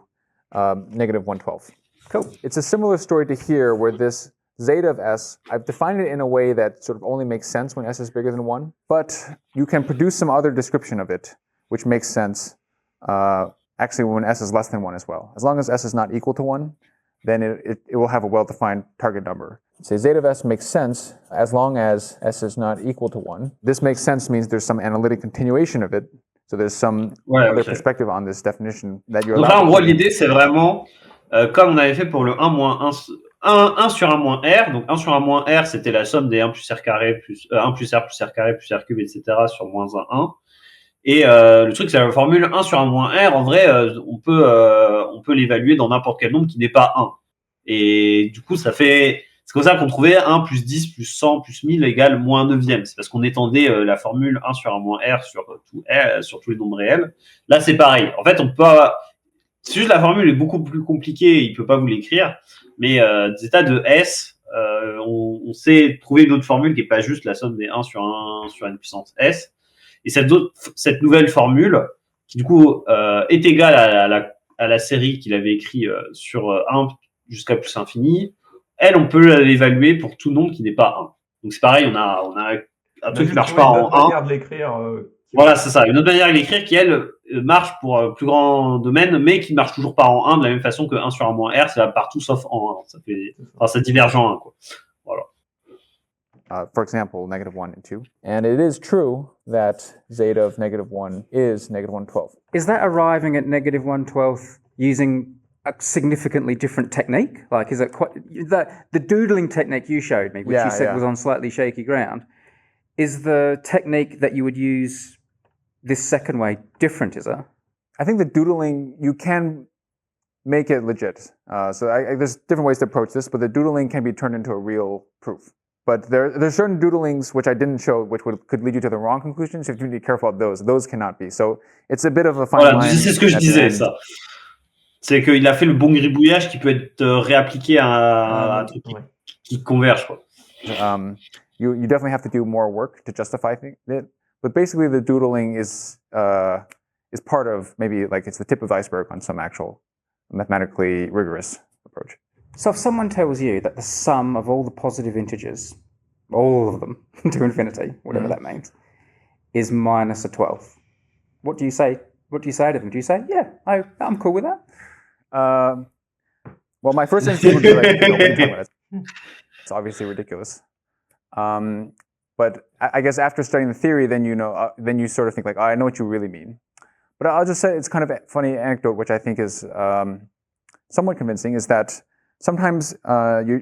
-112. Cool. It's a similar story to here where this zeta of s, I've defined it in a way that sort of only makes sense when s is bigger than 1, but you can produce some other description of it which makes sense actually when s is less than 1 as well. As long as s is not equal to 1, then it will have a well-defined target number. Say zeta of s makes sense as long as s is not equal to 1. This makes sense means there's some analytic continuation of it. So there's some other perspective on this definition that you're allowed. Donc là, en gros, l'idée, c'est vraiment comme on avait fait pour le 1 sur 1 moins r. Donc 1 sur 1 moins r, c'était la somme des 1 plus r carré plus 1 plus r plus r carré plus r cube, etc. sur moins 1. Et le truc, c'est la formule 1 sur 1 moins r. En vrai, on peut l'évaluer dans n'importe quel nombre qui n'est pas 1. Et du coup, c'est comme ça qu'on trouvait 1 plus 10 plus 100 plus 1000 égale moins 9e. C'est parce qu'on étendait la formule 1 sur 1 moins r sur tous les nombres réels. Là, c'est pareil. En fait, on peut c'est juste la formule est beaucoup plus compliquée, il peut pas vous l'écrire. Mais zeta de s, on sait trouver une autre formule qui est pas juste la somme des 1 sur n puissance s. Et cette nouvelle formule, qui du coup est égale à la série qu'il avait écrit sur 1 jusqu'à plus infini, elle, on peut l'évaluer pour tout nombre qui n'est pas 1. Donc c'est pareil, on a un truc qui marche pas en 1. Une autre manière de l'écrire. Voilà, c'est ça. Une autre manière de l'écrire qui, elle, marche pour plus grand domaine, mais qui ne marche toujours pas en 1, de la même façon que 1 sur 1 moins r, ça va partout sauf en 1. C'est divergent 1, quoi. Voilà. For example, -1 and 2. And it is true that zeta of -1 is -112. Is that arriving at -112 using a significantly different technique? Like, is it quite the doodling technique you showed me, which you said was on slightly shaky ground? Is the technique that you would use this second way different? Is it? I think the doodling, you can make it legit. There's different ways to approach this, but the doodling can be turned into a real proof. But there's certain doodlings which I didn't show, which could lead you to the wrong conclusions. You have to be careful of those. Those cannot be. So it's a bit of a fine line. Voilà, c'est ce que je disais, ça. C'est qu'il a fait le bon gribouillage qui peut être réappliqué à un truc qui converge, quoi. You definitely have to do more work to justify it. But basically, the doodling is part of maybe like it's the tip of the iceberg on some actual mathematically rigorous approach. So if someone tells you that the sum of all the positive integers, all of them to infinity, whatever that means, is minus a 12th, what do you say? What do you say to them? Do you say, yeah, I'm cool with that? Well, my first instinct would be like, what are you talking about? It's obviously ridiculous. But I guess after studying the theory, then you sort of think like, oh, I know what you really mean. But I'll just say it's kind of a funny anecdote, which I think is somewhat convincing, is that sometimes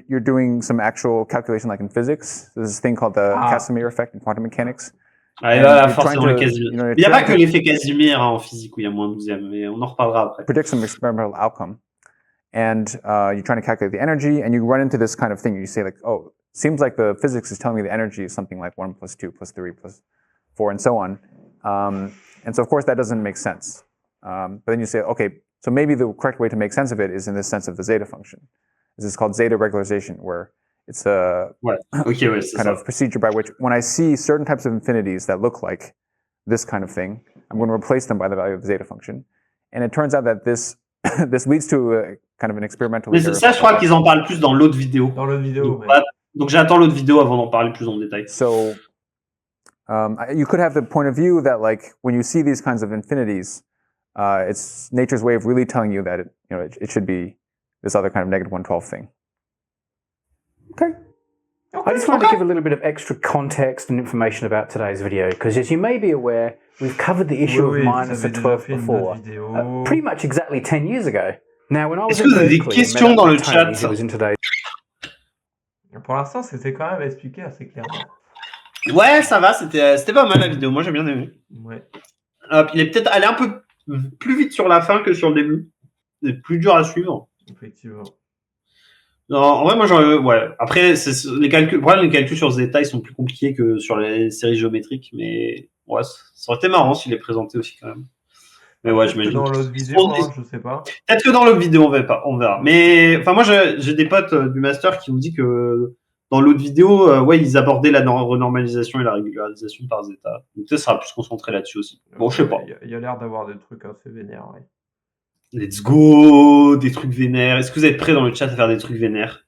you're doing some actual calculation, like in physics. There's this thing called the Casimir effect in quantum mechanics. Ah, il va forcément le Casimir. Il n'y a pas que l'effet Casimir en physique où il y a moins 12e, mais on en reparlera après. Predict some experimental outcome. And you're trying to calculate the energy, and you run into this kind of thing. You say like, oh, seems like the physics is telling me the energy is something like 1 plus 2 plus 3 plus 4 and so on. And so, of course, that doesn't make sense. But then you say, okay, so maybe the correct way to make sense of it is in the sense of the zeta function. This is called zeta regularization, where it's a kind of procedure by which when I see certain types of infinities that look like this kind of thing, I'm going to replace them by the value of the zeta function. And it turns out that this leads to a kind of an experimental... Mais ça, je crois qu'ils en parlent plus dans l'autre vidéo. Dans l'autre vidéo, donc j'attends l'autre vidéo avant d'en parler plus en détail. So you could have the point of view that like when you see these kinds of infinities, It's nature's way of really telling you that it should be this other kind of negative 1/12 thing. Okay. I just wanted to give a little bit of extra context and information about today's video, because as you may be aware, we've covered the issue of minus the 12th before, pretty much exactly 10 years ago. Now, when I was Est-ce que vous avez des questions dans le chat? Pour l'instant, c'était quand même expliqué assez clairement. Ouais, ça va, c'était pas mal la vidéo. Moi, j'ai bien aimé. Ouais. Il est peut-être allé un peu plus vite sur la fin que sur le début. C'est plus dur à suivre. Effectivement. Non, en vrai, moi, ouais. Après, les calculs sur zeta, ils sont plus compliqués que sur les séries géométriques, mais ouais, ça aurait été marrant s'il est présenté aussi quand même. Mais ouais, j'imagine. Dans l'autre vidéo, je sais pas. Peut-être que dans l'autre vidéo, on verra. Mais enfin, moi, j'ai des potes du master qui m'ont dit que dans l'autre vidéo, ouais, ils abordaient la renormalisation et la régularisation par zeta. Donc peut-être ça sera plus concentré là-dessus aussi. Bon, je sais pas. Il y a l'air d'avoir des trucs assez vénères, ouais. Let's go, des trucs vénères. Est-ce que vous êtes prêts dans le chat à faire des trucs vénères?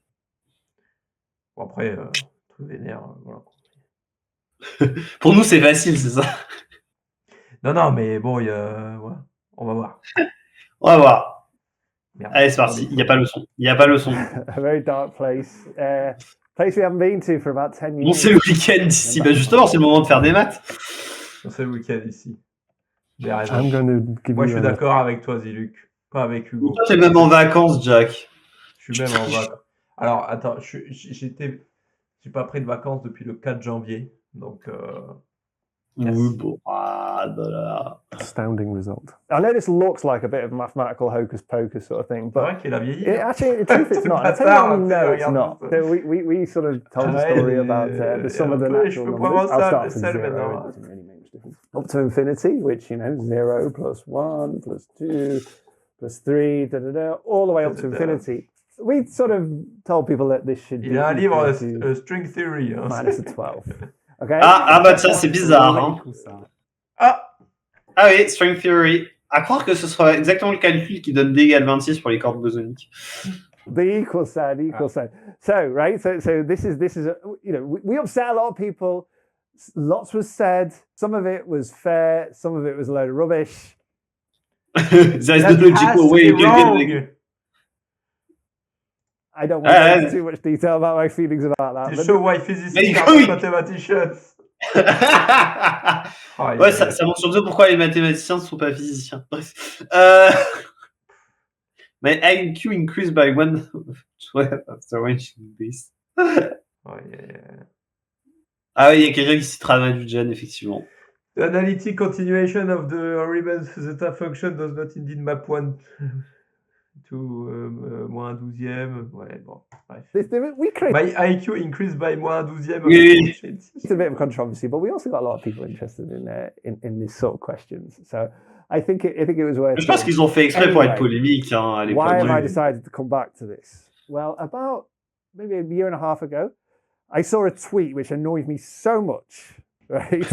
Bon, après, trucs vénères, voilà. Pour nous, c'est facile, c'est ça? Non, mais bon, ouais, on va voir. On va voir. Merde. Allez, c'est parti. Il n'y a pas le son. Il n'y a pas le son. A very dark place. Place we haven't been to for about 10 years. Bon, c'est le week-end ici. Bah justement, c'est le moment de faire des maths. C'est le week-end ici. I'm going to give Moi, you je suis d'accord avec toi, Ziluc. Pas avec Hugo. Toi, t'es même en vacances, Jack. Je suis même en vacances. Alors, attends, j'ai pas pris de vacances depuis le 4 janvier. Donc, oui, bon. Ah, voilà. Astounding result. I know this looks like a bit of mathematical hocus pocus sort of thing, c'est vrai but qu'il a vieilli. actually, in truth, it's not. I tell you how we know it's not. We sort of told the story about the sum of the natural numbers. I'll start from 0. It doesn't really make much difference. Up to infinity, which, 0 plus 1 plus 2 plus 3, all the way up to infinity. We sort of told people that this should be. Il a un livre, String Theory. Hein, minus a 12. Okay. Bah ça, c'est bizarre. Hein. Ah oui, String Theory. À croire que ce sera exactement le calcul qui donne d égale 26 pour les cordes bosoniques. The equal sign. So, right, so this is we upset a lot of people. Lots was said. Some of it was fair. Some of it was a load of rubbish. There's no logical way of doing it. I don't want to go into too much detail about my feelings about that. To show why physicists are mathematicians. Ouais, ça montre surtout pourquoi les mathématiciens ne sont pas physiciens. Bref. My IQ increased by 1/12 after watching this. Ah oui, il y a quelqu'un qui citera Rediffusion, effectivement. The analytic continuation of the Riemann zeta function does not indeed map 1 to moins 12e. Ouais, bon, bref. My IQ increased by moins 12e. Oui. It's a bit of controversy, but we also got a lot of people interested in this sort of questions. So I think it was worth. Je pense qu'ils ont fait exprès pour être polémiques à l'époque. Why have I decided to come back to this? Well, about maybe a year and a half ago, I saw a tweet which annoyed me so much, right?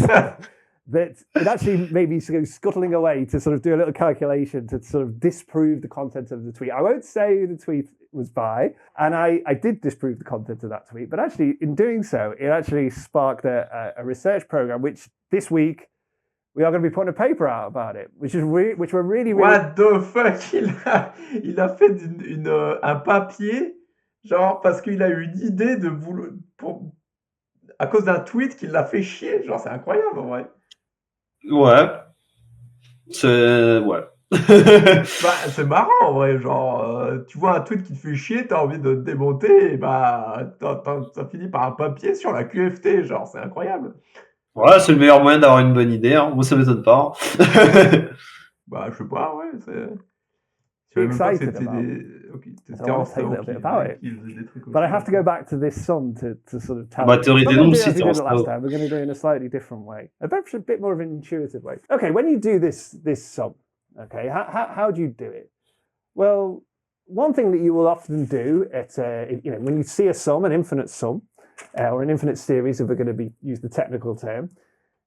That it actually made me go scuttling away to sort of do a little calculation to sort of disprove the content of the tweet. I won't say who the tweet was by, and I did disprove the content of that tweet, but actually in doing so, it actually sparked a research program, which this week we are going to be putting a paper out about it, which we're really... What the fuck? Il a fait un papier, genre parce qu'il a eu une idée de à cause d'un tweet qui l'a fait chier. Genre, c'est incroyable, en vrai. Ouais. C'est marrant en vrai, genre tu vois un tweet qui te fait chier, t'as envie de te démonter, et bah ça finit par un papier sur la QFT, genre c'est incroyable. Ouais, c'est le meilleur moyen d'avoir une bonne idée, hein. Moi ça m'étonne pas. Bah je sais pas, ouais, c'est... excited about it. So I want to tell you a little bit about it. But I have to go back to this sum to sort of tell you. Théorie des nombres, si last time, we're going to do it in a slightly different way. A bit more of an intuitive way. Okay, when you do this sum, okay, how do you do it? Well, one thing that you will often do when you see a sum, an infinite sum, or an infinite series, if we're going to use the technical term,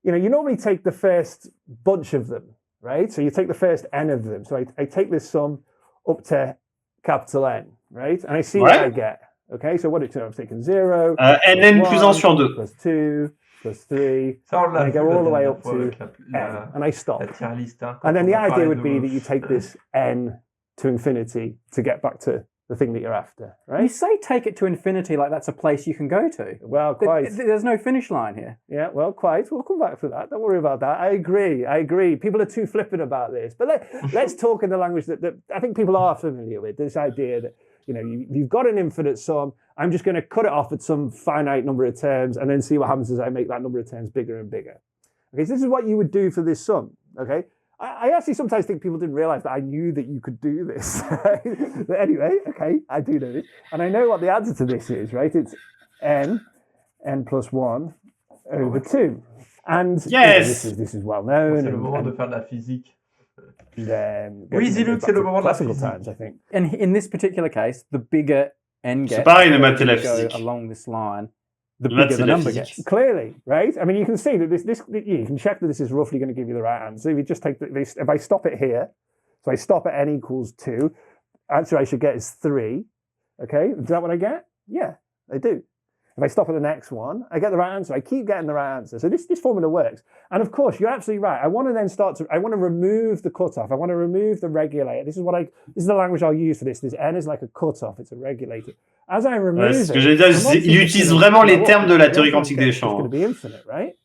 you normally take the first bunch of them, right? So you take the first n of them. So I take this sum up to capital N, right? And I see what I get. Okay, so what I've taken 0. NN plus 1 sur 2. Plus 2, plus 3. Ça, on l'a And I vu go la all the way dernière up fois to avec n, and I stop. la tier list. Hein, quand And then on the a idea parlé would de- be that you take this n to infinity to get back to the thing that you're after, You right? say take it to infinity like that's a place you can go to. Well, quite. There's no finish line here. Yeah, well, quite. We'll come back to that. Don't worry about that. I agree. People are too flippant about this. But let's talk in the language that I think people are familiar with. This idea that, you've got an infinite sum. I'm just going to cut it off at some finite number of terms and then see what happens as I make that number of terms bigger and bigger. Okay, so this is what you would do for this sum, okay? I actually sometimes think people didn't realize that I knew that you could do this. But anyway, okay, I do know this. And I know what the answer to this is, right? It's n plus 1 over 2. And Yes! this is well known. C'est le moment de faire de la physique. Oui, Ziluk, c'est le moment de la classical physique. times, I think. And in this particular case, the bigger n gets, C'est pareil, les the maths et la further you physique. go along this line, the Les maths, bigger c'est the la number physique. gets. Clearly, right? I mean, you can see that you can check that this is roughly going to give you the right answer. If you just take this, if I stop it here, so I stop at n equals 2, answer I should get is 3. Okay, is that what I get? Yeah, I do. If I stop at the next one, I get the right answer. I keep getting the right answer. So this formula works. And of course, you're absolutely right. I want to then I want to remove the cutoff. I want to remove the regulator. This is the language I'll use for this. This n is like a cutoff. It's a regulator. As I remove Ouais, ce que it, j'allais dire, I'm not il just utilise gonna vraiment les go termes up. de la The théorie answer quantique des is going champs. to be infinite, right?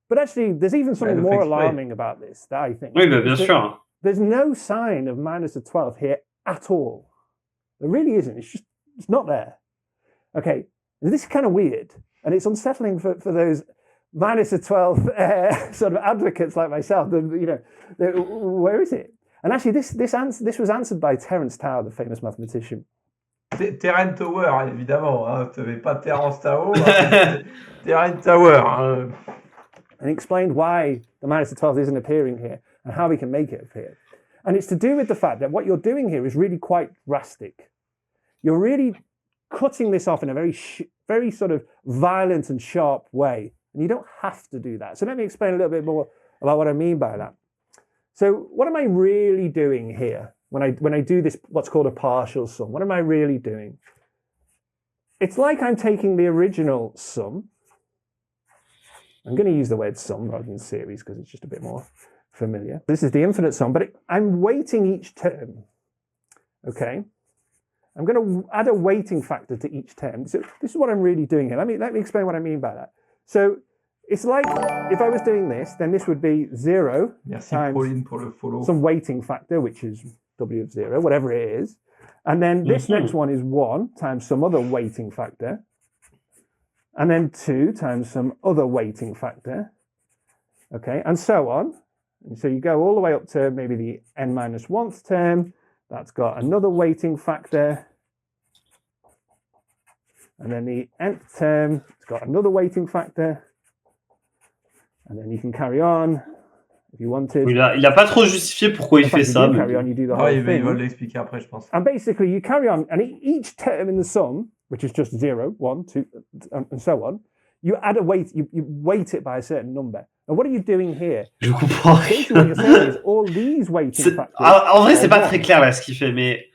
But actually, there's even something le more fait exprès. alarming about this that I think. Oui, bah, bien Is that sûr. There's no sign of minus a 12th here at all. There really isn't. It's not there. Okay, this is kind of weird, and it's unsettling for those minus a 12th sort of advocates like myself. Where is it? And actually, this was answered by Terence Tao, the famous mathematician. Terence Tower, évidemment. Hein. Tu n'avais pas Terence Tao, hein. Terence Tower. Hein. And explained why the minus a 12th isn't appearing here and how we can make it appear. And it's to do with the fact that what you're doing here is really quite drastic. You're really cutting this off in a very sort of violent and sharp way. And you don't have to do that. So let me explain a little bit more about what I mean by that. So what am I really doing here when I do this, what's called a partial sum? What am I really doing? It's like I'm taking the original sum. I'm going to use the word sum rather than series because it's just a bit more familiar. This is the infinite sum, but I'm weighting each term. Okay? I'm going to add a weighting factor to each term. So this is what I'm really doing here. Let me explain what I mean by that. So it's like if I was doing this, then this would be 0 Merci times Pauline pour le follow. some weighting factor, which is w of 0, whatever it is. And then this next one is 1 times some other weighting factor. And then 2 times some other weighting factor. Okay, and so on. And so you go all the way up to maybe the n minus 1th term. That's got another weighting factor. And then the nth term, it's got another weighting factor. And then you can carry on if you wanted. Il a pas trop justifié pourquoi il In fait fact, you ça. do Mais... carry on, you do the whole Ouais, il thing. va l'expliquer après, je pense. And basically, you carry on, and each term in the sum, which is just 0, 1, 2, and so on, you add a weight, you weight it by a certain number. And what are you doing here? Je comprends Basically, what you're saying is all these weighting factors. En vrai, c'est are pas one. très clair là ce qu'il fait, mais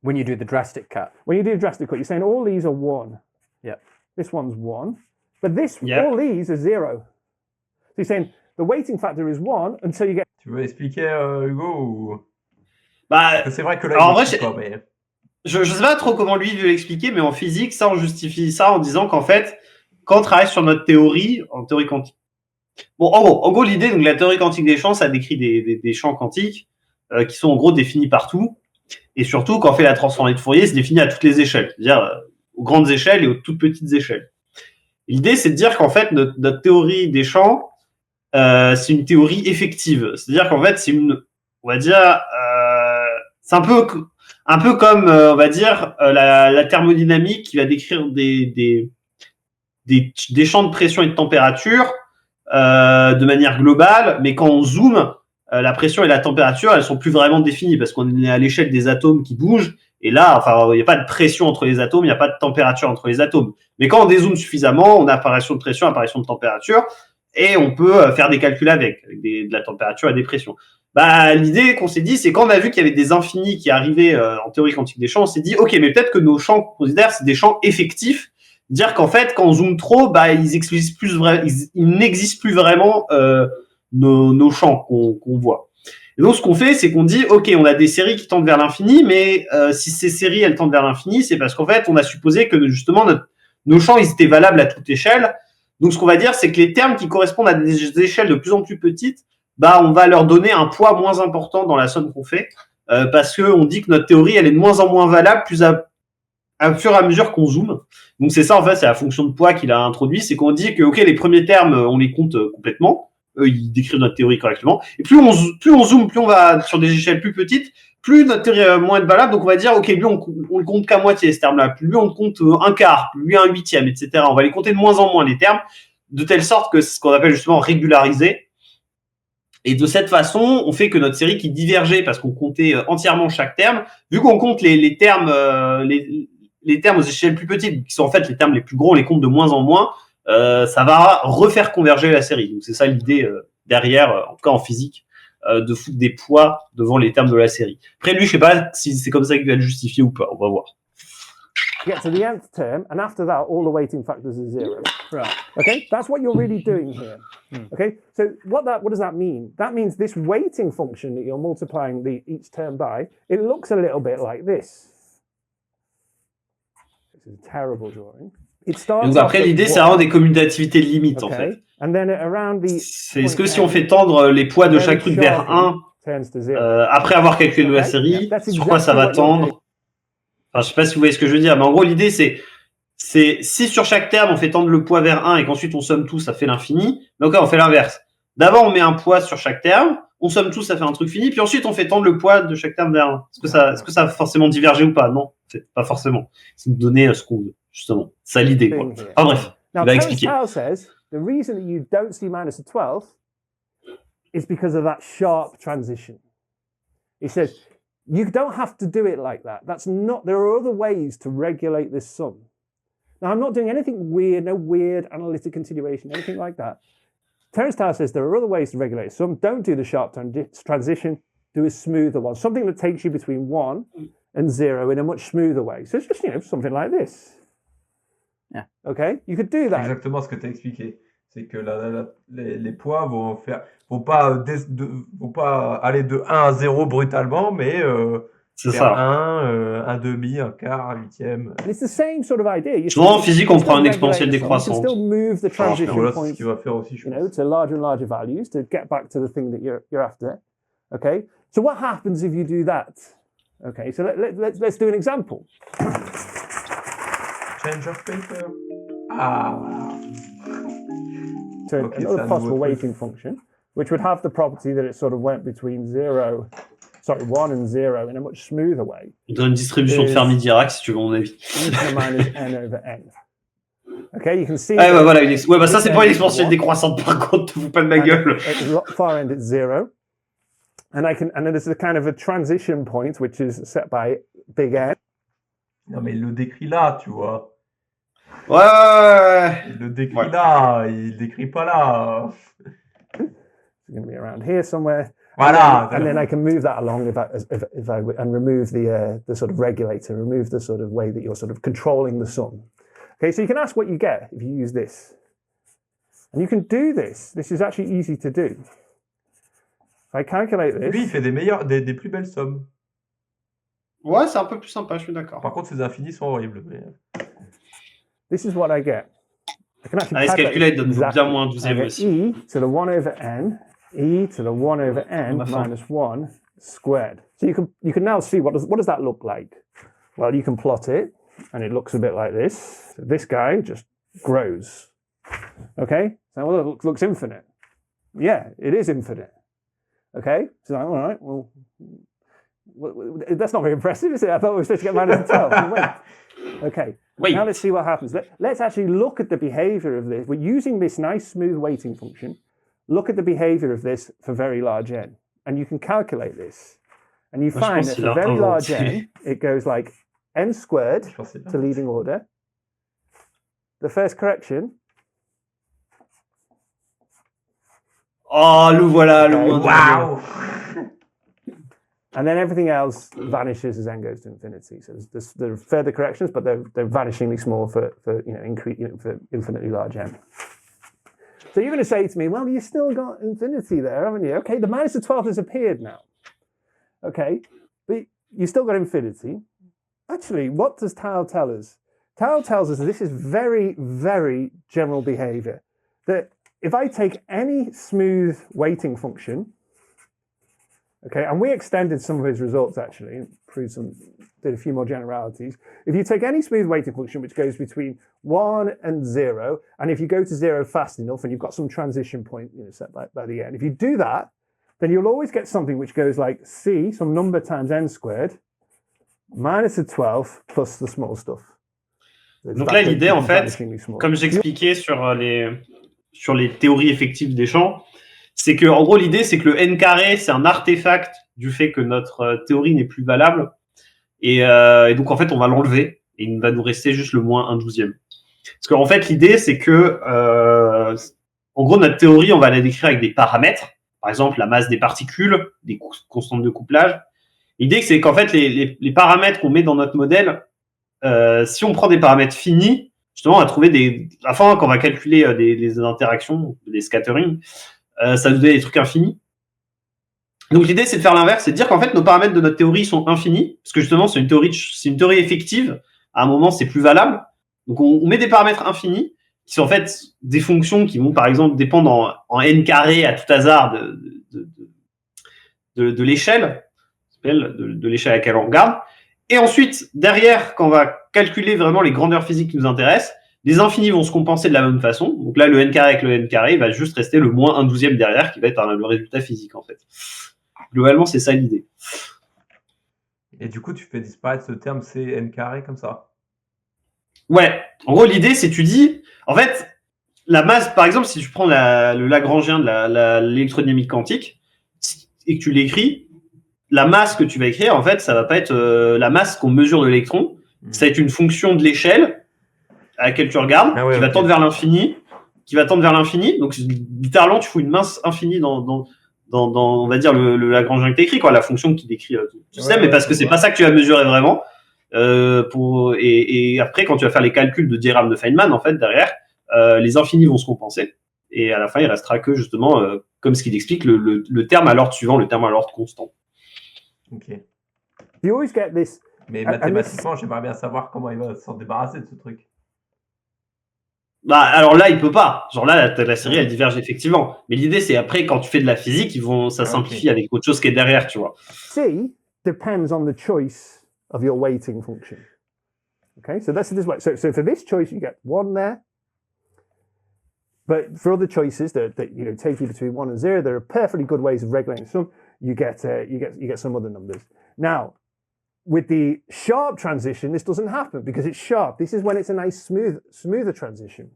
When you do the drastic cut. When you do a drastic cut, you're saying all these are 1. Yeah. This one's 1. But this, Yeah. all these are 0. So you're saying the weighting factor is 1 until you get. Tu veux expliquer, Hugo ou... bah, C'est vrai que là, Alors, en il vrai, explique pas, mais... je sais pas trop comment lui veut l'expliquer, mais en physique, ça, on justifie ça en disant qu'en fait, quand on travaille sur notre théorie, en théorie quantique. Bon, en gros, l'idée, donc la théorie quantique des champs, ça décrit des champs quantiques qui sont en gros définis partout. Et surtout, quand on fait la transformée de Fourier, c'est défini à toutes les échelles, c'est-à-dire aux grandes échelles et aux toutes petites échelles. L'idée, c'est de dire qu'en fait, notre théorie des champs, c'est une théorie effective. C'est-à-dire qu'en fait, c'est une, on va dire, c'est un peu comme, on va dire, la thermodynamique qui va décrire des champs de pression et de température de manière globale, mais quand on zoome, la pression et la température, elles sont plus vraiment définies parce qu'on est à l'échelle des atomes qui bougent. Et là, enfin, il n'y a pas de pression entre les atomes, il n'y a pas de température entre les atomes. Mais quand on dézoome suffisamment, on a apparition de pression, apparition de température, et on peut faire des calculs avec de la température et des pressions. Bah, l'idée qu'on s'est dit, c'est quand on a vu qu'il y avait des infinis qui arrivaient en théorie quantique des champs, on s'est dit, ok, mais peut-être que nos champs qu'on considère, c'est des champs effectifs, dire qu'en fait, quand on zoome trop, bah, ils n'existent plus vraiment nos champs qu'on voit. Et donc, ce qu'on fait, c'est qu'on dit, OK, on a des séries qui tendent vers l'infini, mais si ces séries, elles tendent vers l'infini, c'est parce qu'en fait, on a supposé que justement, nos champs, ils étaient valables à toute échelle. Donc, ce qu'on va dire, c'est que les termes qui correspondent à des échelles de plus en plus petites, bah, on va leur donner un poids moins important dans la somme qu'on fait, parce qu'on dit que notre théorie, elle est de moins en moins valable, à fur et à mesure qu'on zoome. Donc, c'est ça, en fait, c'est la fonction de poids qu'il a introduit, c'est qu'on dit que, OK, les premiers termes, on les compte complètement. Ils décrivent notre théorie correctement. Et plus on zoome, plus on va sur des échelles plus petites, plus notre théorie est moins valable. Donc on va dire, ok, lui on le compte qu'à moitié ce terme-là, plus lui on le compte un quart, plus lui un huitième, etc. On va les compter de moins en moins les termes, de telle sorte que c'est ce qu'on appelle justement régulariser. Et de cette façon, on fait que notre série qui divergeait parce qu'on comptait entièrement chaque terme, vu qu'on compte les termes les termes aux échelles plus petites, qui sont en fait les termes les plus gros, on les compte de moins en moins. Ça va refaire converger la série. Donc c'est ça l'idée derrière, en tout cas en physique, de foutre des poids devant les termes de la série. Après lui, je sais pas si c'est comme ça qu'il va le justifier ou pas. On va voir. Get to the nth term, and after that, all the weighting factors are zero. Right. Okay, that's what you're really doing here. Okay, so what does that mean? That means this weighting function that you're multiplying each term by, it looks a little bit like this. This is a terrible drawing. Donc après, l'idée, c'est vraiment des commutativités de limites, en fait. And then around c'est est-ce que si on fait tendre les poids de chaque truc vers 1, après avoir calculé la série, sur quoi ça va tendre? Enfin, je sais pas si vous voyez ce que je veux dire, mais en gros, l'idée, c'est si sur chaque terme, on fait tendre le poids vers 1 et qu'ensuite on somme tout, ça fait l'infini. Donc là, on fait l'inverse. D'abord, on met un poids sur chaque terme, on somme tout, ça fait un truc fini, puis ensuite, on fait tendre le poids de chaque terme vers 1. Est-ce que ça va forcément diverger ou pas? Non, pas forcément. C'est nous donner ce qu'on veut, justement. C'est l'idée, quoi. Enfin bref, il va expliquer. Says, the reason that you don't see minus a 12th is because of that sharp transition. He says, you don't have to do it like that. There are other ways to regulate this sum. Now, I'm not doing anything weird, no weird analytic continuation, anything like that. Terence Tao says there are other ways to regulate sum. Don't do the sharp transition. Do a smoother one, something that takes you between 1 and 0 in a much smoother way. So it's just, something like this. Yeah. Okay, you could do that. Exactement ce que tu as expliqué. C'est que les poids vont pas aller de 1 à 0 brutalement, mais c'est ça. 1 demi, un quart, un huitième. It's the same sort of idea. Souvent en physique, on prend une exponentielle décroissante. You can still move the transition voilà, points, c'est ce qu'il va faire aussi, je pense. to larger and larger values to get back to the thing that you're after. Okay, so what happens if you do that? Okay, so let's do an example. Change of paper. Ah. To another possible weighting function, which would have the property that it sort of went between 1 and 0 in a much smoother way. On donne une distribution de Fermi-Dirac, si tu veux mon avis. E to the minus n over n. Okay, you can see. Ouais, voilà, bah ça c'est pas une exponentielle décroissante par contre, te fous pas de ma gueule. At the far end it's 0, and then there's a kind of a transition point which is set by big N. Non mais il le décrit là, tu vois. Ouais. Il le décrit là, il décrit pas là. It's going to be around here somewhere. Voilà. And then I can move that along if I and remove the sort of regulator, remove the sort of way that you're sort of controlling the sum. Okay, so you can ask what you get if you use this. And you can do this. This is actually easy to do. If I calculate this. Lui, il fait des plus belles sommes. Ouais, c'est un peu plus sympa, je suis d'accord. Par contre, ces infinis sont horribles. Mais... This is what I get. I can actually calculate donne bien moins 12e aussi. E to the 1 over n, e to the 1 over n minus 1 squared. So you can now see what does that look like? Well, you can plot it, and it looks a bit like this. So this guy just grows. Okay? So well, it looks infinite. Yeah, it is infinite. Okay? So all right, well, that's not very impressive, is it? I thought we were supposed to get minus 12. Wait. Okay. Wait. Now let's see what happens. Let's actually look at the behavior of this. We're using this nice smooth weighting function. Look at the behavior of this for very large n. And you can calculate this. And you find that for very large n, it goes like n squared to leading order. The first correction. Oh, le voilà, le moins. Waouh. And then everything else vanishes as n goes to infinity. So there are further corrections, but they're vanishingly small for infinitely large n. So you're going to say to me, well, you still got infinity there, haven't you? Okay, the minus of 12 has appeared now. Okay, but you still got infinity. Actually, what does tau tell us? Tau tells us that this is very, very general behavior. That if I take any smooth weighting function, okay, and we extended some of his results actually, did a few more generalities. If you take any smooth weighting function which goes between 1 and 0, and if you go to 0 fast enough and you've got some transition point set by the end, if you do that, then you'll always get something which goes like c, some number times n squared, minus the 12 plus the small stuff. Donc là, l'idée, en fait, comme j'expliquais sur les théories effectives des champs, c'est que, en gros, l'idée, c'est que le n carré, c'est un artefact du fait que notre théorie n'est plus valable. Et donc, en fait, on va l'enlever et il va nous rester juste le moins 1/12e. Parce qu'en fait, l'idée, c'est que, en gros, notre théorie, on va la décrire avec des paramètres. Par exemple, la masse des particules, des constantes de couplage. L'idée, c'est qu'en fait, les paramètres qu'on met dans notre modèle, si on prend des paramètres finis, justement, on va trouver à la fin, quand on va calculer des interactions, des scatterings, ça nous donne des trucs infinis. Donc l'idée, c'est de faire l'inverse, c'est de dire qu'en fait, nos paramètres de notre théorie sont infinis, parce que justement, c'est une théorie effective. À un moment, c'est plus valable. Donc on met des paramètres infinis, qui sont en fait des fonctions qui vont, par exemple, dépendre en n carré à tout hasard de l'échelle, de l'échelle à laquelle on regarde. Et ensuite, derrière, quand on va calculer vraiment les grandeurs physiques qui nous intéressent, les infinis vont se compenser de la même façon. Donc là, le n carré avec le n carré, il va juste rester le moins 1/12e derrière, qui va être le résultat physique, en fait. Globalement, c'est ça l'idée. Et du coup, tu fais disparaître ce terme Cn carré comme ça. Ouais. En gros, l'idée, c'est tu dis, en fait, la masse, par exemple, si tu prends le Lagrangien de l'électrodynamique quantique et que tu l'écris, la masse que tu vas écrire, en fait, ça va pas être la masse qu'on mesure de l'électron. Ça va être une fonction de l'échelle à laquelle tu regardes, qui va tendre vers l'infini, Donc, littéralement, tu fous une masse infinie dans on va dire, le Lagrangien que tu écrit, quoi, la fonction qui décrit tout le système, mais parce que c'est pas ça que tu vas mesurer vraiment. Et après, quand tu vas faire les calculs de diagramme de Feynman, en fait, derrière, les infinis vont se compenser. Et à la fin, il restera que, justement, comme ce qu'il explique, le terme à l'ordre suivant, le terme à l'ordre constant. Ok. You always get this. Mais mathématiquement, j'aimerais bien savoir comment il va s'en débarrasser de ce truc. Bah, alors là, il peut pas. Genre là, la série, elle diverge effectivement. Mais l'idée, c'est après, quand tu fais de la physique, ça simplifie avec autre chose qui est derrière, tu vois. C depends on the choice of your weighting function. Okay, so that's this way. So for this choice, you get 1 there. But for other choices that take you between 1 and 0, there are perfectly good ways of regulating some. You get some other numbers. Now, with the sharp transition, this doesn't happen because it's sharp. This is when it's a nice smoother transition.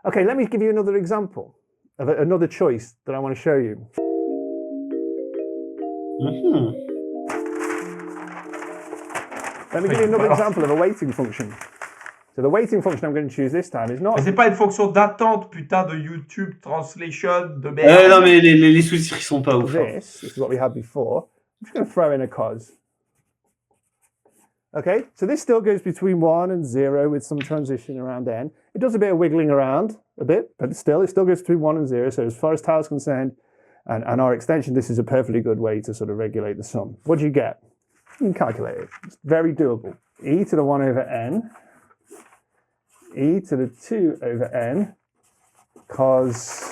Okay, let me give you another example of another choice that I want to show you. Mm-hmm. Let me give you another example of a weighting function. So the weighting function I'm going to choose this time is not... Mais c'est pas une fonction d'attente, putain, de YouTube Translation, de merde. Non, mais les sous-titres, ils sont pas ouf. This is what we had before. I'm just going to throw in a cos. Okay, so this still goes between 1 and 0 with some transition around n. It does a bit of wiggling around a bit, but it still goes between 1 and 0. So as far as tau is concerned, and our extension, this is a perfectly good way to sort of regulate the sum. What do you get? You can calculate it. It's very doable. E to the 1 over n, e to the 2 over n, cos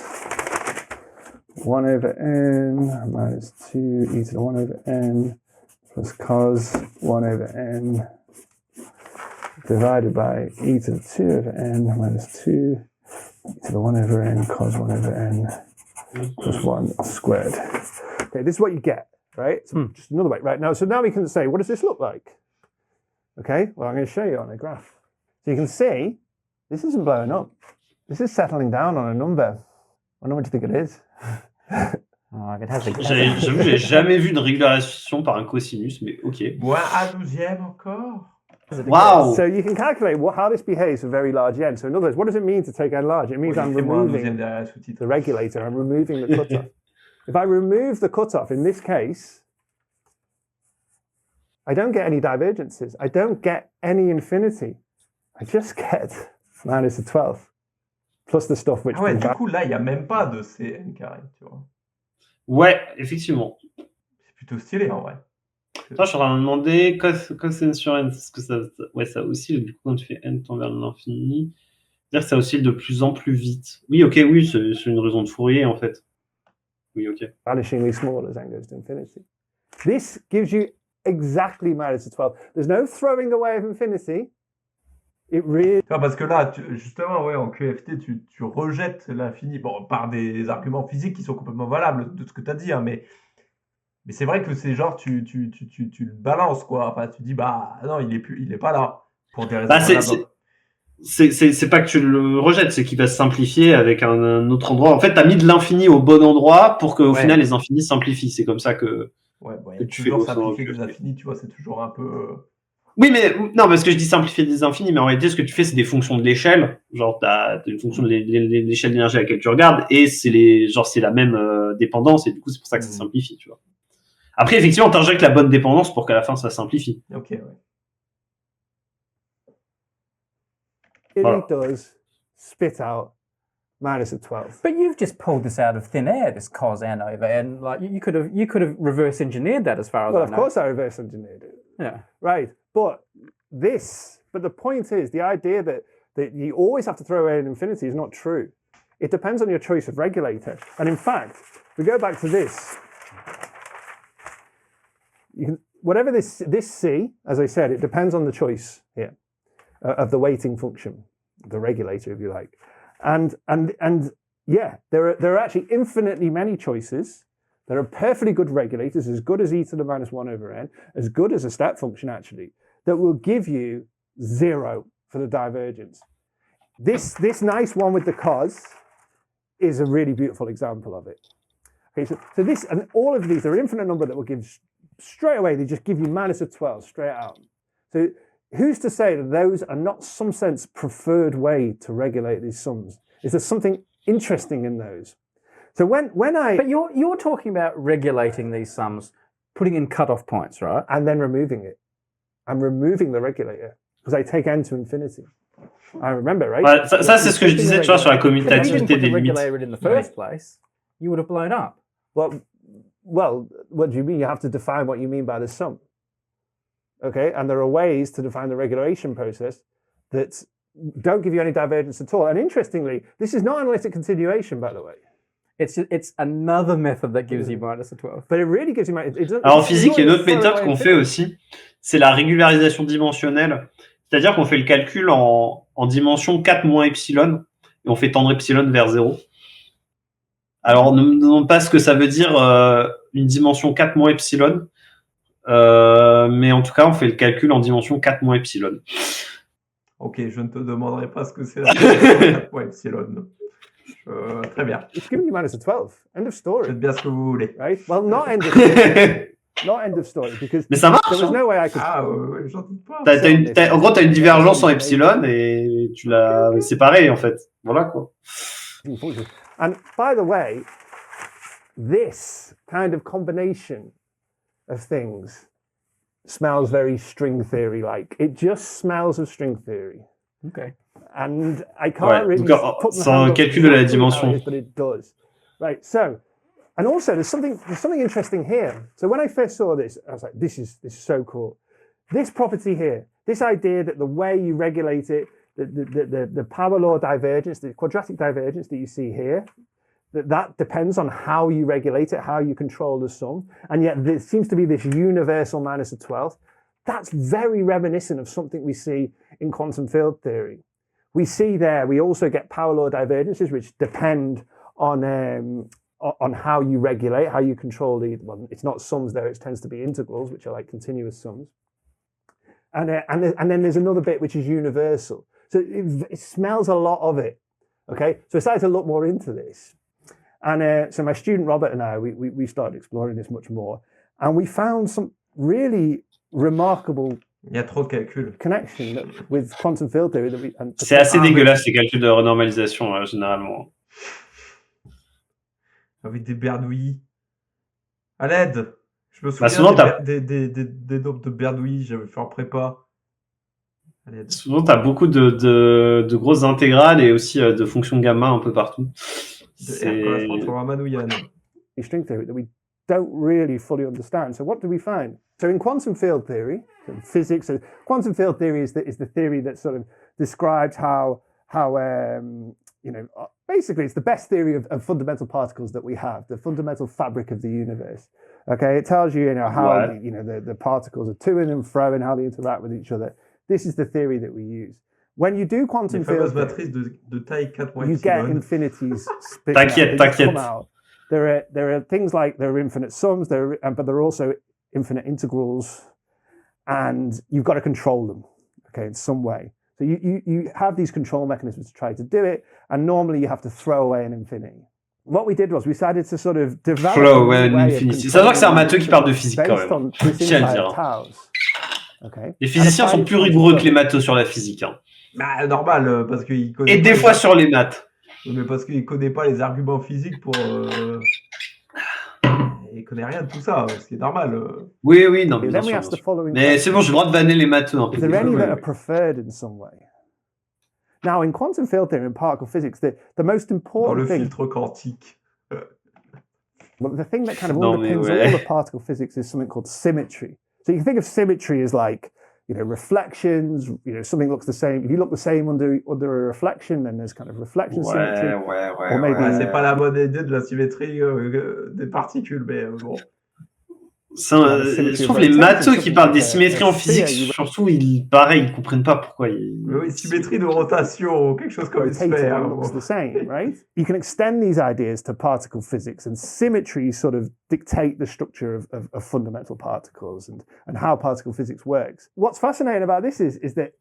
1 over n minus 2 e to the 1 over n plus cos 1 over n divided by e to the 2 over n minus 2 e to the 1 over n cos 1 over n plus 1 squared. Okay, this is what you get, right? So just another way, right? Now, so now we can say, what does this look like? Okay, well, I'm going to show you on a graph. So you can see, this isn't blowing up. This is settling down on a number. I don't know what you think it is. J'ai jamais vu de régularisation par un cosinus, mais ok. Moins A12e encore. Wow! So you can calculate how this behaves for very large n. So in other words, what does it mean to take n large? It means I'm removing the regulator. I'm removing the cutoff. If I remove the cutoff, in this case, I don't get any divergences. I don't get any infinity. I just get minus the 12th. Plus the stuff which... Ah ouais, du coup, là, il n'y a même pas de Cn carré, tu vois. Ouais, effectivement. C'est plutôt stylé, en vrai. Toi, je suis en train de me demander, cos sur n, est-ce que ça oscille, du coup, quand tu fais n tend vers l'infini, c'est-à-dire que ça oscille de plus en plus vite. Oui, ok, oui, c'est une raison de Fourier, en fait. Oui, ok. Vanishingly small as n goes to infinity. This gives you exactly minus the 12. There's no throwing away of infinity. It really... Parce que là, justement, ouais, en QFT, tu rejettes l'infini, bon, par des arguments physiques qui sont complètement valables de ce que tu as dit, hein, mais c'est vrai que c'est genre, tu le balances, quoi. Enfin, tu dis, bah non, il est pas là, pour des raisons valables. C'est pas que tu le rejettes, c'est qu'il va se simplifier avec un autre endroit. En fait, tu as mis de l'infini au bon endroit pour qu'au final, les infinis simplifient. C'est comme ça que, que tu fais simplifier des infinis, tu vois, c'est toujours un peu... Oui, mais non, parce que je dis simplifier des infinis, mais en réalité, ce que tu fais, c'est des fonctions de l'échelle. Genre, t'as une fonction de l'échelle d'énergie à laquelle tu regardes, et c'est la même dépendance, et du coup, c'est pour ça que ça simplifie, tu vois. Après, effectivement, t'injectes la bonne dépendance pour qu'à la fin, ça simplifie. Ok, ouais. It really does spit out minus a 12. But you've just pulled this out of thin air, this cos n over n. Like you could have reverse engineered that as far as I know. Well, of course I reverse engineered it. Yeah. Right. But the point is, the idea that you always have to throw away an infinity is not true. It depends on your choice of regulator. And in fact, if we go back to this, whatever this C, as I said, it depends on the choice here of the weighting function, the regulator, if you like. And yeah, there are actually infinitely many choices. There are perfectly good regulators, as good as e to the minus 1 over n, as good as a step function actually, that will give you 0 for the divergence. This nice one with the cos is a really beautiful example of it. Okay, so this and all of these, there are an infinite number that will give straight away, they just give you minus a 12 straight out. So who's to say that those are not some sense preferred way to regulate these sums? Is there something interesting in those? So when I... But you're talking about regulating these sums, putting in cutoff points, right? And then removing it. I'm removing the regulator because I take n to infinity. I remember, right? Ouais, ça c'est ce que je disais, tu vois, sur la commutativité des limites. If you didn't put the regulator in the first place, you would have blown up. Well, what do you mean? You have to define what you mean by the sum. Okay, and there are ways to define the regulation process that don't give you any divergence at all. And interestingly, this is not analytic continuation, by the way. It's another method that gives you minus a 12. But it really gives you minus... Alors en physique, il y a une autre méthode qu'on fait aussi, c'est la régularisation dimensionnelle. C'est-à-dire qu'on fait le calcul en dimension 4 moins epsilon, et on fait tendre epsilon vers 0. Alors, ne me demande pas ce que ça veut dire une dimension 4 moins epsilon, mais en tout cas, on fait le calcul en dimension 4 moins epsilon. Ok, je ne te demanderai pas ce que c'est la dimension 4 moins epsilon. Très bien. It's giving you minus a 12. End of story. Faites bien ce que vous voulez. Right? Well, not end of story. Not end of story, because mais ça marche, there was no way I could... Ah, ouais, j'en doute pas. En gros, tu as une divergence en epsilon et tu l'as séparée, en fait. Voilà, quoi. And by the way, this kind of combination of things smells very string theory-like. It just smells of string theory. Okay. And I can't really put c'est un calcul de la dimension. But it does. Right, so, and also there's something interesting here. So when I first saw this, I was like, this is so cool. This property here, this idea that the way you regulate it, the power law divergence, the quadratic divergence that you see here, that depends on how you regulate it, how you control the sum, and yet there seems to be this universal minus a 12th. That's very reminiscent of something we see in quantum field theory. We see there, we also get power law divergences which depend on how you regulate, how you control well, it's not sums there, it tends to be integrals, which are like continuous sums. And then there's another bit which is universal. So it smells a lot of it, okay? So I started to look more into this. And so my student Robert and I, we started exploring this much more. And we found some really remarkable Il y a trop de calculs. Connection with quantum field theory. C'est assez dégueulasse, ces calculs de renormalisation, généralement. Avec des bernouillis. À l'aide. Je me souviens souvent, des nombres de Bernoulli, j'avais fait en prépa. Souvent, tu as beaucoup de grosses intégrales et aussi de fonctions gamma un peu partout. R qu'on la transforme en Manouillan. String theory that we don't really fully understand. So what do we find? So in quantum field theory, so physics, so quantum field theory is the theory that sort of describes how basically it's the best theory of fundamental particles that we have, the fundamental fabric of the universe. Okay, it tells you, how the particles are to and fro and how they interact with each other. This is the theory that we use. When you do quantum field theory, de taille 4 you get infinities. T'inquiète. There are things like there are infinite sums, but there are also infinite integrals, and you've got to control them, okay, in some way. So you have these control mechanisms to try to do it, and normally you have to throw away an infinity. What we did was we decided to sort of develop Throw away an infinity. Ça veut dire que c'est un matheux qui parle de physique quand même. Tiens à le dire. Okay. Les physiciens sont plus rigoureux que les matheux sur la physique. Hein. Bah, normal, parce qu'ils connaissent. Et des fois sur les maths. Mais parce qu'il ne connaît pas les arguments physiques pour. Il connaît rien de tout ça, ce qui est normal. Oui, non, mais bien sûr. Mais c'est bon, j'ai le droit de banner les matheux un peu. Is there any that are preferred in some way? Now, in quantum field theory and particle physics, the most important Dans le thing. filtre quantique. Well, the thing that kind of underpins all the particle physics is something called symmetry. So you can think of symmetry as like, reflections, something looks the same. If you look the same under a reflection, then there's kind of reflection symmetry. Or maybe c'est pas la bonne idée de la symétrie des particules, mais bon. Je trouve les matheux qui parlent des symétries en physique, surtout, ils comprennent pas pourquoi ils... Oui, symétrie de rotation, quelque chose comme sphère. Looks the same, right? You can extend these ideas to particle physics, and symmetry sort of dictate the structure of fundamental particles and how particle physics works. What's fascinating about this is that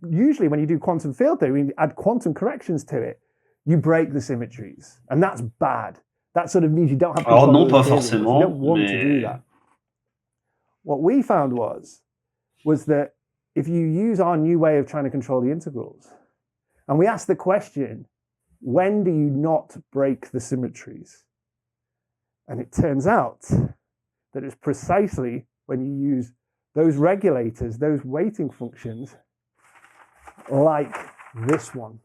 usually when you do quantum field theory, when you add quantum corrections to it, you break the symmetries, and that's bad. That sort of means you don't have control. Alors non, pas forcément. You don't want to do that. What we found was that if you use our new way of trying to control the integrals, and we asked the question, when do you not break the symmetries? And it turns out that it's precisely when you use those regulators, those weighting functions, like this one.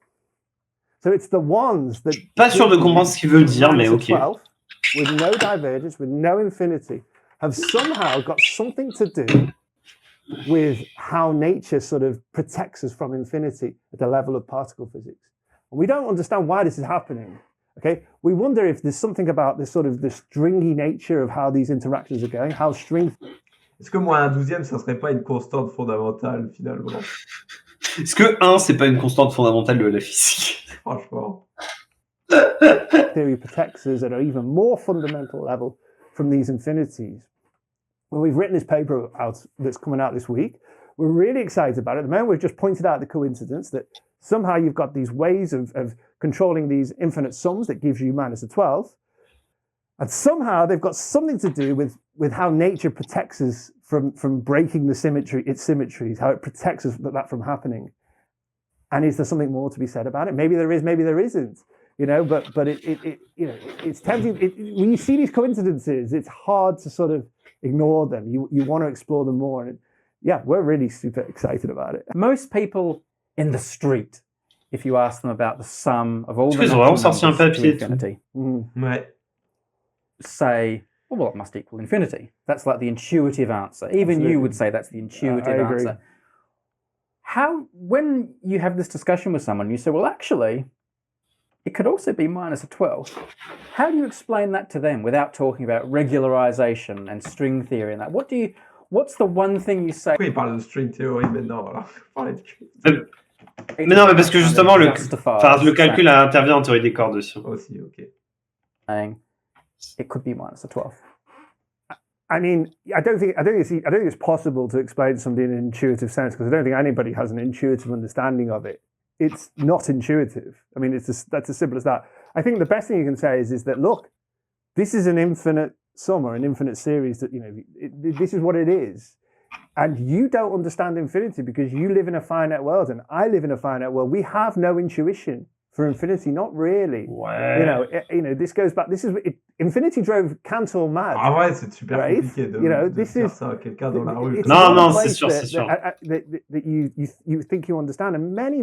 So it's the ones that... Pas sûr de comprendre ce qu'il veut dire, mais ok. With no divergence, with no infinity, have somehow got something to do with how nature sort of protects us from infinity at the level of particle physics. And we don't understand why this is happening. Okay, we wonder if there's something about this sort of the stringy nature of how these interactions are going, how string. Est-ce que moins un douzième, ça serait pas une constante fondamentale finalement? Est-ce que 1, c'est pas une constante fondamentale de la physique? Franchement. Theory protects us at an even more fundamental level from these infinities. Well, we've written this paper out that's coming out this week. We're really excited about it. At the moment, we've just pointed out the coincidence that somehow you've got these ways of controlling these infinite sums that gives you minus a 12th. And somehow they've got something to do with how nature protects us from breaking its symmetries, how it protects us that from happening. And is there something more to be said about it? Maybe there is, maybe there isn't. But it's tempting. When you see these coincidences, it's hard to sort of ignore them. You want to explore them more. And yeah, we're really super excited about it. Most people in the street, if you ask them about the sum of all the numbers to infinity, say, well, it must equal infinity. That's like the intuitive answer. Even you would say that's the intuitive answer. When you have this discussion with someone, you say, well, actually, it could also be minus a 12. How do you explain that to them without talking about regularization and string theory and that? What's the one thing you say? Pourquoi il parle de string theory maintenant alors? Mais non, mais parce que justement le calcul intervient en théorie des cordes aussi. Aussi, ok. It could be minus a 12. I mean, I don't think it's possible to explain something in an intuitive sense because I don't think anybody has an intuitive understanding of it. It's not intuitive. I mean, that's as simple as that. I think the best thing you can say is that, look, this is an infinite sum or an infinite series that, this is what it is. And you don't understand infinity because you live in a finite world and I live in a finite world. We have no intuition for infinity? Not really. Ouais. This goes back. Infinity drove Cantor mad. Ah ouais, c'est super Right? compliqué de This dire is ça à quelqu'un dans la rue. it's Non, one non, place c'est sûr, c'est sûr. that you think you understand, and many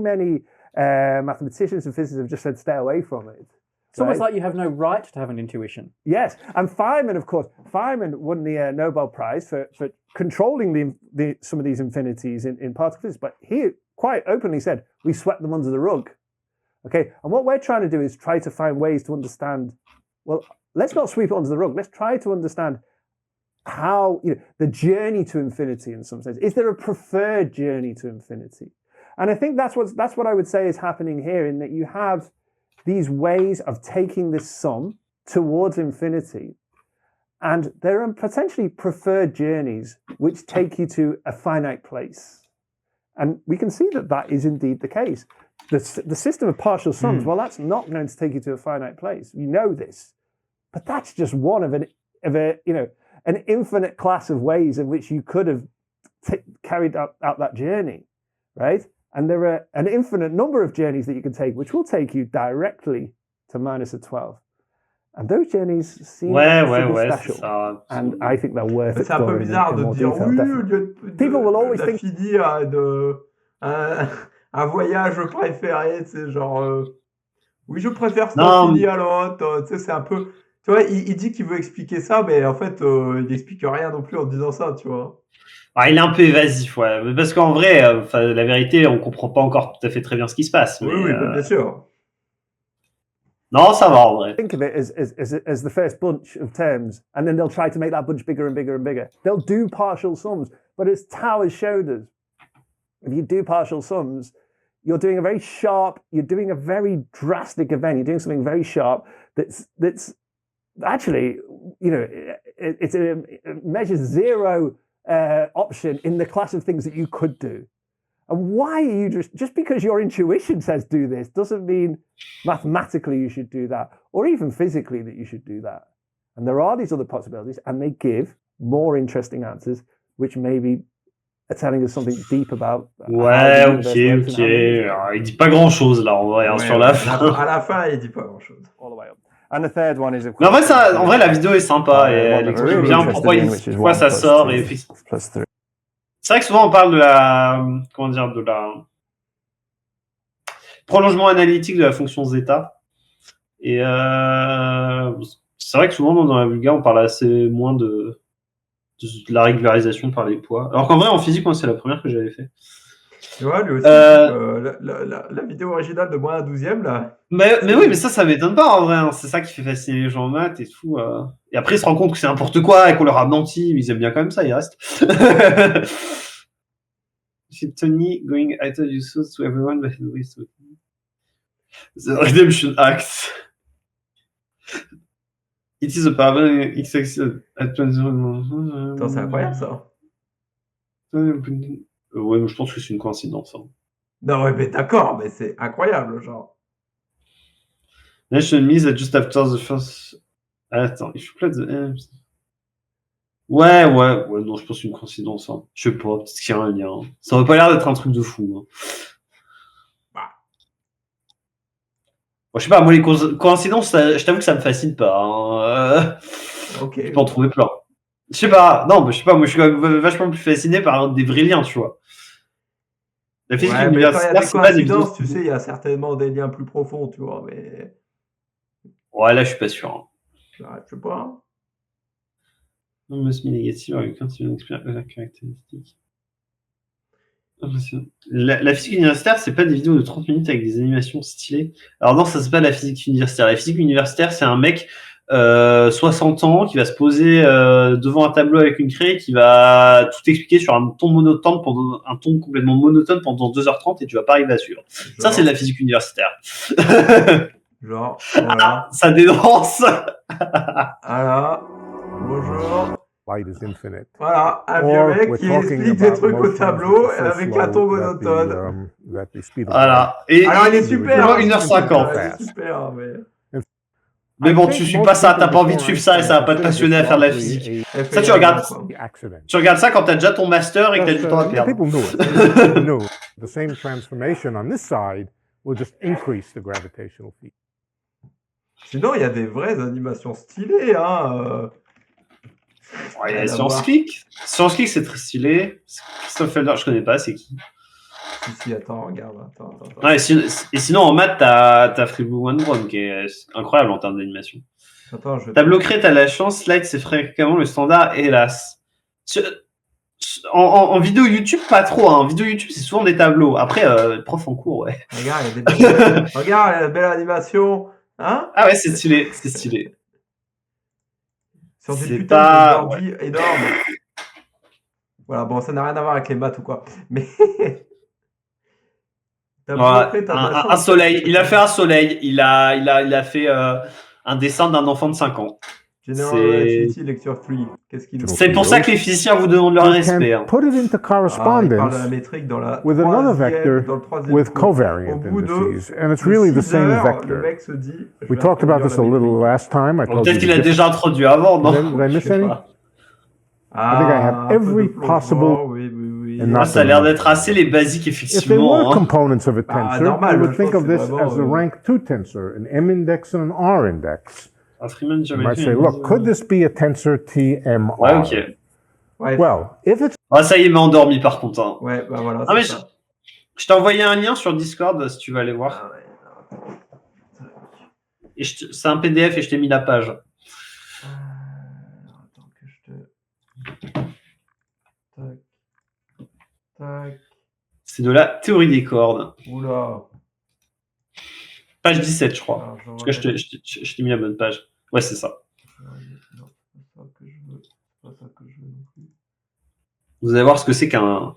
mathematicians and physicists have just said stay away from it. It's almost like you have no right to have an intuition. Yes, and Feynman, of course, won the Nobel Prize for controlling some of these infinities in particle physics, but he quite openly said we swept them under the rug. Okay, and what we're trying to do is try to find ways to understand. Well, let's not sweep it under the rug. Let's try to understand how the journey to infinity in some sense. Is there a preferred journey to infinity? And I think that's what I would say is happening here, in that you have these ways of taking this sum towards infinity, and there are potentially preferred journeys which take you to a finite place. And we can see that is indeed the case. The system of partial sums, well, that's not going to take you to a finite place. You know this, but that's just one of an infinite class of ways in which you could have carried out that journey, right? And there are an infinite number of journeys that you can take, which will take you directly to -12. And those journeys seem special. Ça. And I think they're worth C'est un peu bizarre de dire oui, au lieu People will always think un voyage préféré, c'est genre oui, je préfère ça fini à l'autre. Tu sais, c'est un peu, tu vois, il dit qu'il veut expliquer ça, mais en fait, il n'explique rien non plus en disant ça, tu vois. Ah, il est un peu évasif, ouais. Parce qu'en vrai, la vérité, on comprend pas encore tout à fait très bien ce qui se passe. Oui, oui, bien sûr. Non, ça va en vrai. Think of it as the first bunch of terms, and then they'll try to make that bunch bigger and bigger and bigger. They'll do partial sums, but as Tao has showed us, if you do partial sums, you're doing a very drastic event. You're doing something very sharp that's actually, it measures zero option in the class of things that you could do. And why are you just because your intuition says do this doesn't mean mathematically you should do that, or even physically that you should do that. And there are these other possibilities, and they give more interesting answers, which maybe are telling us something deep about. Ouais, ok. Alors, il dit pas grand chose là, en vrai, sur la fin. À la fin, il dit pas grand chose. All the way up. And the third one is. Mais en vrai, la vidéo est sympa et elle explique bien pourquoi ça sort. Et c'est vrai que souvent on parle de la prolongement analytique de la fonction zeta. Et c'est vrai que souvent dans la vulga on parle assez moins de la régularisation par les poids. Alors qu'en vrai en physique, moi c'est la première que j'avais fait. Tu vois, lui aussi, la vidéo originale de moins un 12e, là. Mais oui, mais ça m'étonne pas en vrai. Hein. C'est ça qui fait fasciner les gens en maths et tout. Et après, ils se rendent compte que c'est n'importe quoi et qu'on leur a menti, mais ils aiment bien quand même ça, ils restent. Tony going, I thought you saw to everyone, but the redemption act. It is a parallel x-axis at 20. Attends, c'est incroyable ça. Ouais, mais je pense que c'est une coïncidence. Hein. Non, ouais, mais d'accord, mais c'est incroyable, genre. Nation means that just after the first. Attends, il faut plate the. Ouais, non, je pense que c'est une coïncidence. Hein. Je sais pas, peut-être qu'il y a un lien. Hein. Ça aurait pas l'air d'être un truc de fou. Hein. Bah. Bon, je sais pas, moi, les coïncidences, je t'avoue que ça me fascine pas. Hein. Ok. Je peux en trouver plein. Je sais pas, non, je sais pas, moi je suis quand même vachement plus fasciné par des vrais liens, tu vois. La physique universitaire, c'est pas des coïncidences, tu sais, il y a certainement des liens plus profonds, tu vois, mais. Ouais, là je suis pas sûr. Hein. Je sais pas. Hein. Non, mais négative avec un caractéristique. La physique universitaire, c'est pas des vidéos de 30 minutes avec des animations stylées. Alors non, ça c'est pas la physique universitaire. La physique universitaire, c'est un mec 60 ans qui va se poser devant un tableau avec une craie, qui va tout expliquer sur un ton monotone complètement monotone pendant 2h30 et tu vas pas arriver à suivre. Genre. Ça, c'est de la physique universitaire. Genre, voilà. Ça dénonce. Voilà. Bonjour. Light is infinite. Voilà, un vieux mec qui explique des trucs au tableau avec un ton monotone. Voilà. Et alors, il est super. 1h50. C'est super, mais... Mais bon, tu suis pas ça, t'as pas envie de suivre ça et ça va pas te passionner à faire de la physique. Ça, tu regardes ça quand t'as déjà ton master et que t'as du temps à perdre. People know it. They know the same transformation on this side will just increase the gravitational field. Sinon, il y a des vraies animations stylées, hein. Il y a ScienceClick. ScienceClick, c'est très stylé. Christophe Felder, je connais pas, c'est qui? Si, attends, regarde. Attends. Ouais, et sinon, en maths, t'as Fribourg One Brown, qui est incroyable en termes d'animation. Tableau créé, t'as la chance. Slide, c'est fréquemment le standard, hélas. En vidéo YouTube, pas trop. Hein. En vidéo YouTube, c'est souvent des tableaux. Après, prof en cours, ouais. Regarde, il y a des belles... Regarde, il y a de belles animations. Hein? Ah ouais, c'est stylé. C'est stylé. Sur des putains d'ordi énormes. Voilà, bon, ça n'a rien à voir avec les maths ou quoi. Mais... un soleil. Il a fait un soleil. Il a fait un dessin d'un enfant de 5 ans. General Relativity Lecture 3. Qu'est-ce qu'il nous C'est pour ça que les physiciens vous demandent leur respect. Hein. Put it into correspondence with another vector with covariant indices, and it's really the same vector. We talked about this a little last time. Peut-être qu'il a déjà introduit avant, non? Did I miss any? I think I have every possible. Ça a l'air d'être assez les basiques, effectivement. If they were components of a tensor, we would think of this as the rank 2 tensor, an M index and an R index. Riemann, you might say, look, could this be a tensor TMR? Ouais, ok. Well, if it's... Ah, ça y est, il m'a endormi par contre. Hein. Ouais, bah voilà. Ah, mais je t'ai envoyé un lien sur Discord si tu veux aller voir. Ah, ouais. Et c'est un PDF et je t'ai mis la page. Attends que je te... Tac. C'est de la théorie des cordes. Oula. Page 17, je crois. Alors, parce que je t'ai mis la bonne page. Ouais, c'est ça. Non, c'est pas ça que je veux. C'est pas ça que je veux non plus. Vous allez voir ce que c'est qu'un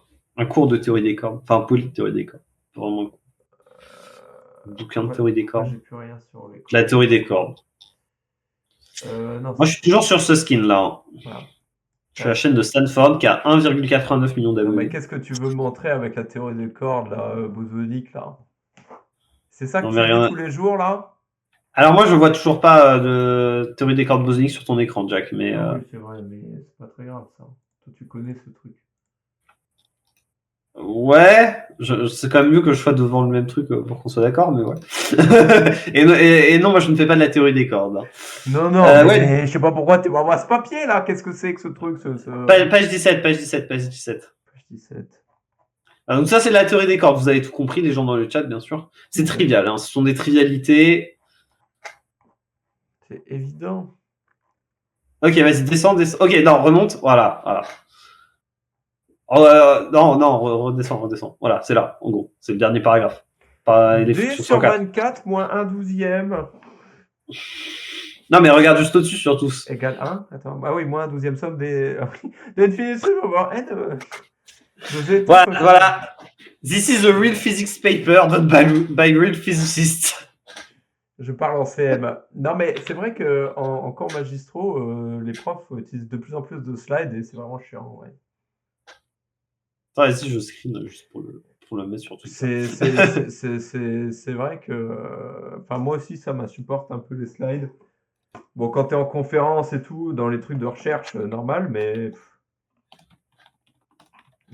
cours de théorie des cordes. Enfin, un poly de théorie des cordes. Vraiment. Bouquin de théorie des cordes. J'ai plus rien sur les cordes. La théorie des cordes. Non, moi, je suis toujours sur ce skin là. Hein. Voilà. Je suis à la chaîne de Stanford qui a 1,89 millions d'abonnés. Mais qu'est-ce que tu veux montrer avec la théorie des cordes là, bosonique là? C'est ça que tu fais tous les jours là? Alors moi je vois toujours pas de théorie des cordes bosoniques sur ton écran, Jack, mais... Oui, c'est vrai, mais c'est pas très grave ça. Toi tu connais ce truc. Ouais, c'est quand même mieux que je sois devant le même truc pour qu'on soit d'accord, mais ouais. et non, moi je ne fais pas de la théorie des cordes. Hein. Non, mais je sais pas pourquoi tu vas voir ce papier là, qu'est-ce que c'est que ce truc Page 17. Donc ça c'est la théorie des cordes, vous avez tout compris les gens dans le chat bien sûr. C'est trivial, hein. Ce sont des trivialités. C'est évident. Ok, vas-y, descends. Ok, non, remonte, voilà. Non, redescends. Voilà, c'est là, en gros. C'est le dernier paragraphe. D sur 24 moins 1/12e. Non, mais regarde juste au-dessus, surtout. Égale 1. Attends, bah oui, moins 1/12e somme des définition over n. Voilà. This is a real physics paper done by real physicists. Je parle en CM. Non, mais c'est vrai qu'en cours magistraux, les profs utilisent de plus en plus de slides et c'est vraiment chiant. Ouais. Attends, ici, je screen juste pour le mettre sur Twitter. C'est vrai que... Enfin, moi aussi, ça m'insupporte un peu les slides. Bon, quand tu es en conférence et tout, dans les trucs de recherche, normal, mais...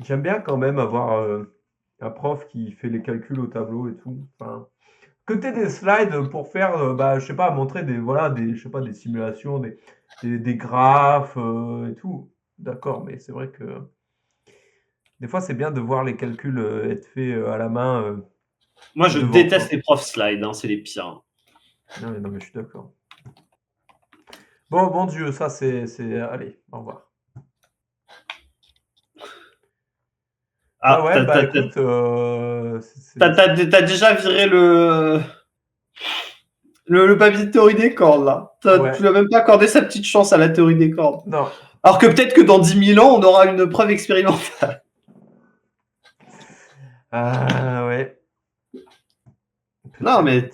J'aime bien quand même avoir un prof qui fait les calculs au tableau et tout. Enfin... Que tu aies des slides pour faire, je sais pas, montrer des simulations, des graphes et tout. D'accord, mais c'est vrai que des fois, c'est bien de voir les calculs être faits à la main. Moi, je déteste les profs slides, hein, c'est les pires. Non, mais je suis d'accord. Bon Dieu, ça c'est... Allez, au revoir. Ouais, écoute... T'as déjà viré le papier de théorie des cordes, là. Tu n'as même pas accordé sa petite chance à la théorie des cordes. Non. Alors que peut-être que dans 10 000 ans, on aura une preuve expérimentale. Ah, ouais. Non, mais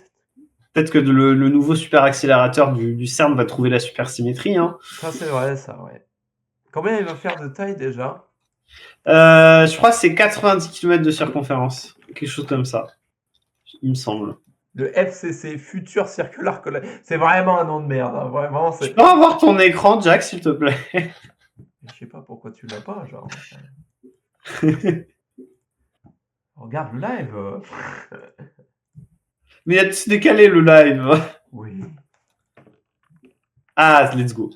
peut-être que le nouveau super accélérateur du CERN va trouver la supersymétrie. Hein. Ça, c'est vrai, ça, ouais. Combien il va faire de taille, déjà? Je crois que c'est 90 km de circonférence. Quelque chose comme ça. Il me semble. Le FCC, Future Circular Collider. C'est vraiment un nom de merde. Hein. Vraiment, tu peux avoir ton écran, Jack, s'il te plaît? Je sais pas pourquoi tu l'as pas, genre. Regarde le live. Mais il a décalé le live. Oui. Ah, let's go.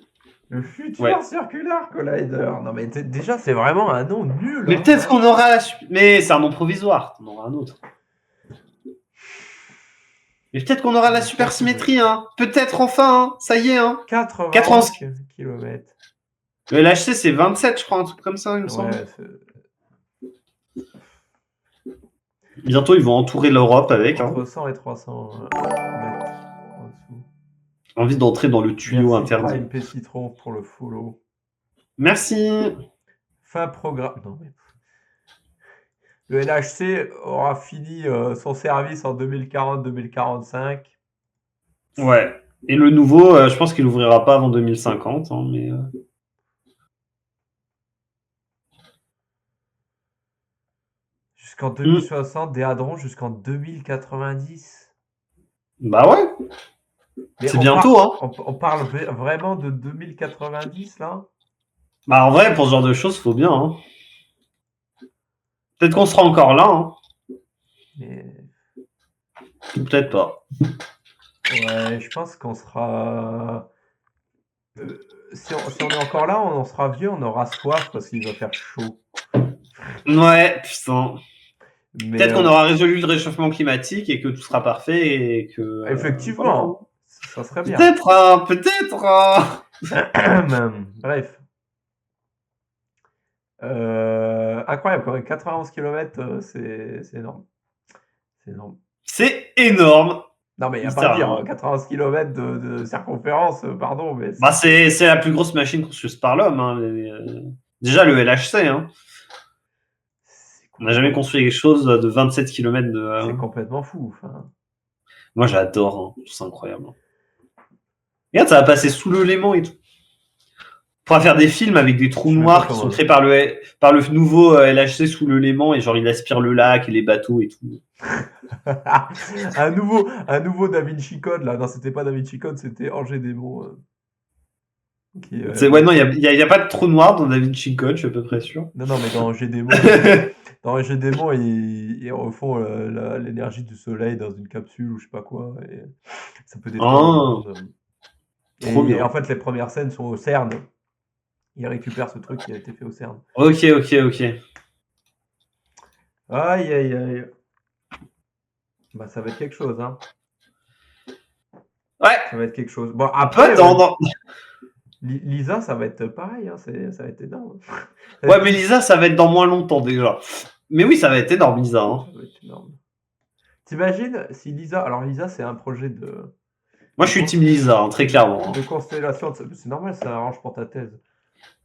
Le futur circular collider. Non, mais déjà, c'est vraiment un nom nul. Mais peut-être qu'on aura Mais c'est un nom provisoire. On aura un autre. Mais peut-être qu'on aura la supersymétrie, hein. Peut-être enfin, hein. Ça y est, hein. 80 km. Le LHC, c'est 27, je crois, un truc comme ça, il me semble. Bientôt, ils vont entourer l'Europe avec. Entre 100 et 300 mètres en dessous. Envie d'entrer dans le tuyau interdit. MP Citron pour le follow. Merci. Fin programme. Non, mais... Le LHC aura fini son service en 2040-2045. Ouais. Et le nouveau, je pense qu'il ouvrira pas avant 2050, hein, mais. Jusqu'en 2060, des hadrons jusqu'en 2090. Bah ouais. C'est bientôt, hein. On parle vraiment de 2090 là. Bah en vrai, pour ce genre de choses, faut bien. Hein. Peut-être qu'on sera encore là. Hein. Mais... Peut-être pas. Ouais, je pense qu'on sera. Si on est encore là, on sera vieux, on aura soif parce qu'il va faire chaud. Ouais, putain. Peut-être qu'on aura résolu le réchauffement climatique et que tout sera parfait et que. Effectivement, ça serait bien. Peut-être, peut-être. Bref. Incroyable, quand même. 91 km, c'est énorme. C'est énorme. C'est énorme. Non, mais il n'y a pas à dire. 91 km de circonférence, pardon. Mais bah, c'est la plus grosse machine construite par l'homme. Hein. Déjà, le LHC. Hein. On n'a jamais construit quelque chose de 27 km de. C'est complètement fou. Enfin... Moi, j'adore. Hein. C'est incroyable. Regarde, ça va passer sous le Léman et tout. On pourra faire des films avec des trous noirs qui sont créés par le nouveau LHC sous le Léman et genre il aspire le lac et les bateaux et tout. un nouveau Da Vinci Code là. Non, c'était pas Da Vinci Code, c'était Angers Démon. Ouais, non, il y a pas de trou noir dans Da Vinci Code, je suis à peu près sûr. Non, mais dans Angers Démon, ils refont l'énergie du soleil dans une capsule ou je sais pas quoi. Et ça peut détruire le monde. Et en fait, les premières scènes sont au CERN. Ils récupèrent ce truc qui a été fait au CERN. Ok. Aïe. Bah, ça va être quelque chose, hein. Ouais. Ça va être quelque chose. Bon, après, Lisa, ça va être pareil, hein. Ça va être énorme. Ouais, mais Lisa, ça va être dans moins longtemps déjà. Mais oui, ça va être énorme, Lisa. Hein. Ça va être énorme. T'imagines si Lisa... Alors, Lisa, c'est un projet de... Moi, je suis team Lisa, hein, très clairement. Hein. De constellation. C'est normal, ça arrange pour ta thèse.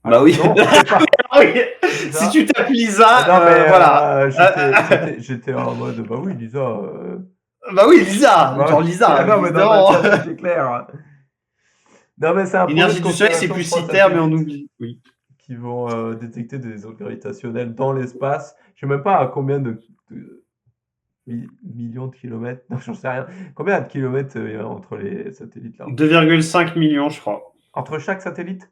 Alors, bah oui. Non, oui. Si tu tapes Lisa, voilà. J'étais en mode, bah oui, Lisa. Bah oui, Lisa. Genre Lisa. Non, mais dans ma tête, c'est clair. Non, mais c'est un Énergie du soleil, c'est plus citer, mais on oublie. Oui. Qui vont détecter des ondes gravitationnelles dans l'espace. Je sais même pas à combien de millions de kilomètres. Non, j'en sais rien. Combien de kilomètres entre les satellites là 2,5 millions, je crois. Entre chaque satellite?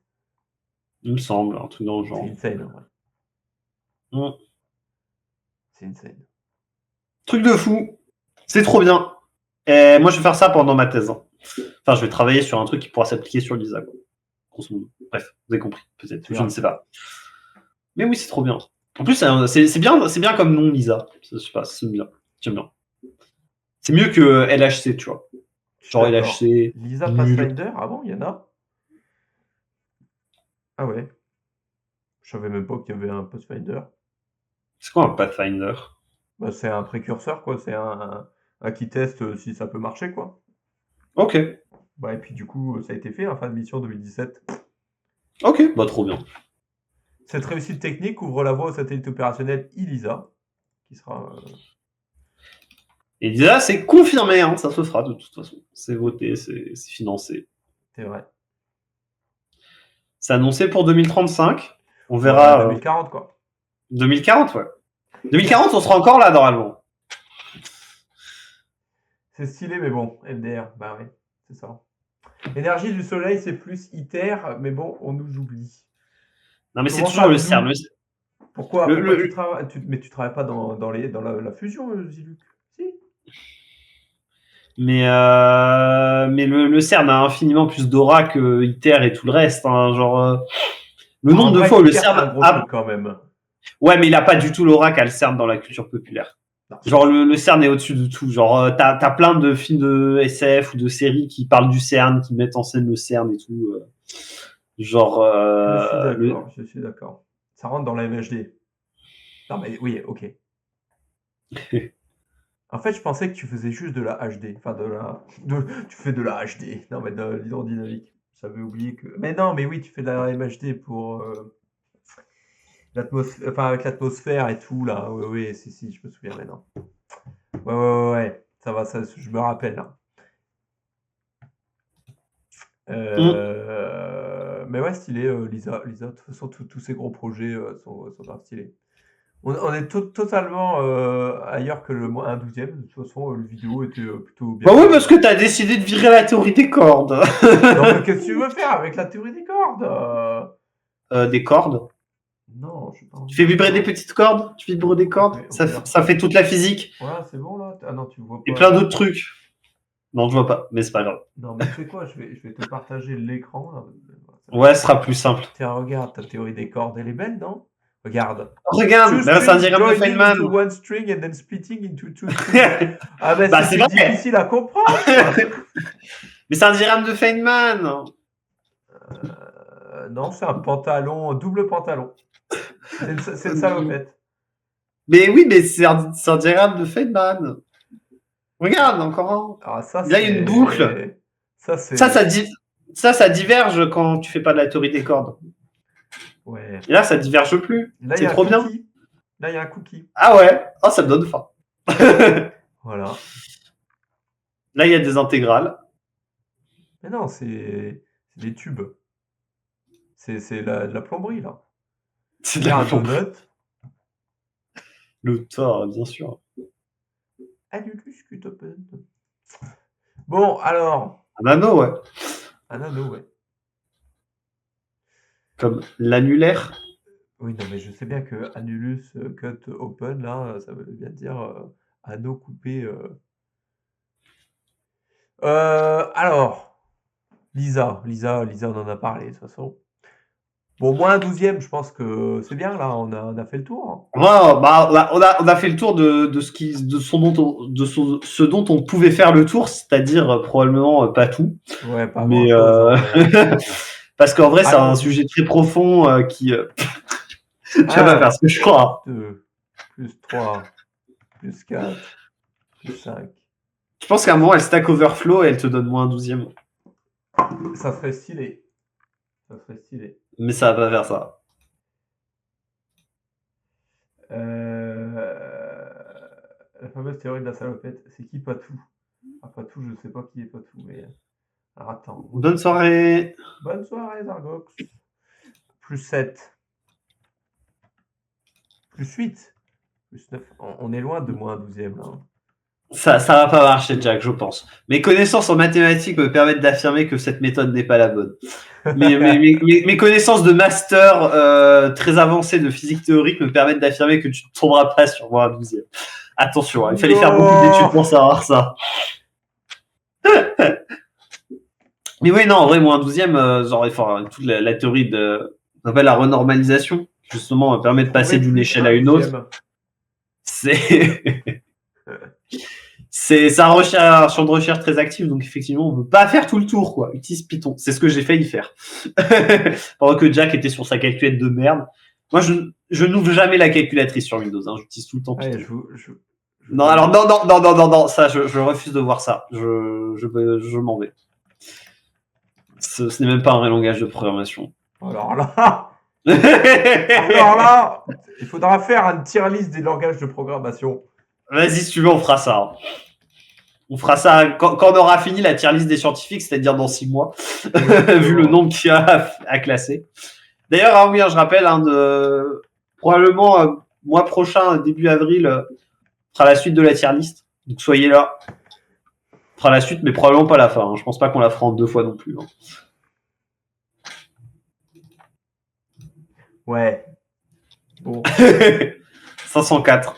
Il me semble, un truc dans le genre. C'est insane, en vrai. C'est insane. Truc de fou. C'est trop bien. Et moi, je vais faire ça pendant ma thèse. Hein. Enfin, je vais travailler sur un truc qui pourra s'appliquer sur Lisa. Quoi. Bref, vous avez compris, peut-être. Je ne sais pas. Mais oui, c'est trop bien. En plus, c'est bien comme nom, Lisa. Je sais pas, c'est bien. J'aime bien. C'est mieux que LHC, tu vois. Genre LHC. Lisa Pathfinder, ah bon, il y en a? Ah ouais. Je savais même pas qu'il y avait un Pathfinder. C'est quoi un Pathfinder? Bah, c'est un précurseur, quoi. C'est un qui teste si ça peut marcher, quoi. Ok. Bah, et puis du coup, ça a été fait, fin de mission 2017. Ok, bah trop bien. Cette réussite technique ouvre la voie au satellite opérationnel ELISA, qui sera... Et ELISA, c'est confirmé, hein, ça se fera de toute façon. C'est voté, c'est financé. C'est vrai. C'est annoncé pour 2035. On verra. 2040, quoi. 2040, ouais. 2040, on sera encore là, normalement. C'est stylé, mais bon, LDR, bah oui, c'est ça. L'énergie du soleil, c'est plus ITER, mais bon, on nous oublie. Non, mais c'est toujours le CERN. Pourquoi Mais tu travailles pas dans la fusion, Ziluc? Si. Mais le CERN a infiniment plus d'aura que ITER et tout le reste. Hein. Genre, le nombre de fois où le CERN un gros truc quand même. Ouais, mais il a pas du tout l'aura qu'a le CERN dans la culture populaire. Non. Genre, le CERN est au-dessus de tout. Genre, t'as plein de films de SF ou de séries qui parlent du CERN, qui mettent en scène le CERN et tout. Genre. Je suis d'accord. Ça rentre dans la MHD. Non, mais oui, ok. En fait, je pensais que tu faisais juste de la HD. Enfin, tu fais de la HD. Non, mais de l'hydrodynamique. J'avais oublié que. Mais non, mais oui, tu fais de la MHD pour. L'atmosphère, enfin, avec l'atmosphère et tout, là. Oui, oui, si, je me souviens maintenant. Ouais. Ça va, ça, je me rappelle, là. Mais ouais, stylé, Lisa. De toute façon, tous ces gros projets sont pas stylés. On est totalement ailleurs que le moins un 12e. De toute façon, le vidéo était plutôt bien. Bah oui, parce que t'as décidé de virer la théorie des cordes. Non, mais qu'est-ce que tu veux faire avec la théorie des cordes Des cordes? Non, je sais pas. Tu fais vibrer des petites cordes? Tu vibres des cordes? Ça fait toute la physique. Voilà, c'est bon là. Ah non, tu vois pas. Et plein d'autres trucs. Non, je vois pas, mais c'est pas grave. Non, mais tu sais quoi, je vais te partager l'écran. Là. Ouais, ce sera plus simple. Tiens, regarde, ta théorie des cordes, elle est belle, non? Regarde, mais c'est un diagramme de Feynman. Into one string and then splitting into two strings. Ah ben bah, c'est difficile à comprendre. Mais c'est un diagramme de Feynman. Non, c'est un pantalon, double pantalon. C'est une salopette. Mais oui, mais c'est un diagramme de Feynman. Regarde, encore un. Ah, ça, là, il y a une boucle. Ça diverge quand tu fais pas de la théorie des cordes. Ouais. Et là, ça diverge plus. C'est trop bien. Là, il y a un cookie. Ah ouais. Oh, ça me donne faim. Voilà. Là, il y a des intégrales. Mais non, c'est des tubes. C'est de la plomberie, là. C'est de la donut. Le tort, bien sûr. Annulus open. Bon, alors. Un anneau, ouais. Un anneau, ouais. Comme l'annulaire. Oui, non, mais je sais bien que annulus cut open, là, ça veut bien dire anneau coupé. Alors, Lisa, on en a parlé de toute façon. Bon, moins un 12e, je pense que c'est bien, là, on a fait le tour. Ouais, bah, on a fait le tour de ce dont on pouvait faire le tour, c'est-à-dire probablement pas tout. Ouais, pas mais parce qu'en vrai, c'est un sujet très profond qui. Tu vas pas faire ce que je crois. 2, plus 3, plus 4, plus 5. Je pense qu'à un moment, elle stack overflow et elle te donne moins un 12e. Ça serait stylé. Mais ça va pas faire ça. La fameuse théorie de la salopette, c'est qui Patou? Ah, Patou, je sais pas qui est Patou, mais. Alors attends. Bonne soirée. Bonne soirée, Zargox. Plus 7. Plus 8. Plus 9. On est loin de moins un 12e, là. Ça va pas marcher, Jack, je pense. Mes connaissances en mathématiques me permettent d'affirmer que cette méthode n'est pas la bonne. Mes connaissances de master très avancées de physique théorique me permettent d'affirmer que tu ne tomberas pas sur moins un 12e. Attention, il fallait faire beaucoup d'études pour savoir ça. Mais oui, non, en vrai, moins un 12e, genre, toute la théorie on appelle la renormalisation, justement, permet de passer d'une échelle à une autre. C'est un champ de recherche très actif, donc effectivement, on ne peut pas faire tout le tour, quoi. Utilise Python. C'est ce que j'ai failli faire. Pendant que Jack était sur sa calculette de merde. Moi, je n'ouvre jamais la calculatrice sur Windows, hein. J'utilise tout le temps Python. Non, alors, non, ça, je refuse de voir ça. Je m'en vais. Ce n'est même pas un vrai langage de programmation. Alors là, il faudra faire un tier list des langages de programmation. Vas-y, si tu veux, on fera ça. Hein. On fera ça quand on aura fini la tier list des scientifiques, c'est-à-dire dans 6 mois, vu le nombre qu'il y a à classer. D'ailleurs, oui, je rappelle, probablement mois prochain, début avril, fera la suite de la tier list. Donc soyez là. On fera la suite, mais probablement pas la fin. Hein. Je pense pas qu'on la fera en 2 fois non plus. Hein. Ouais. Bon. 504.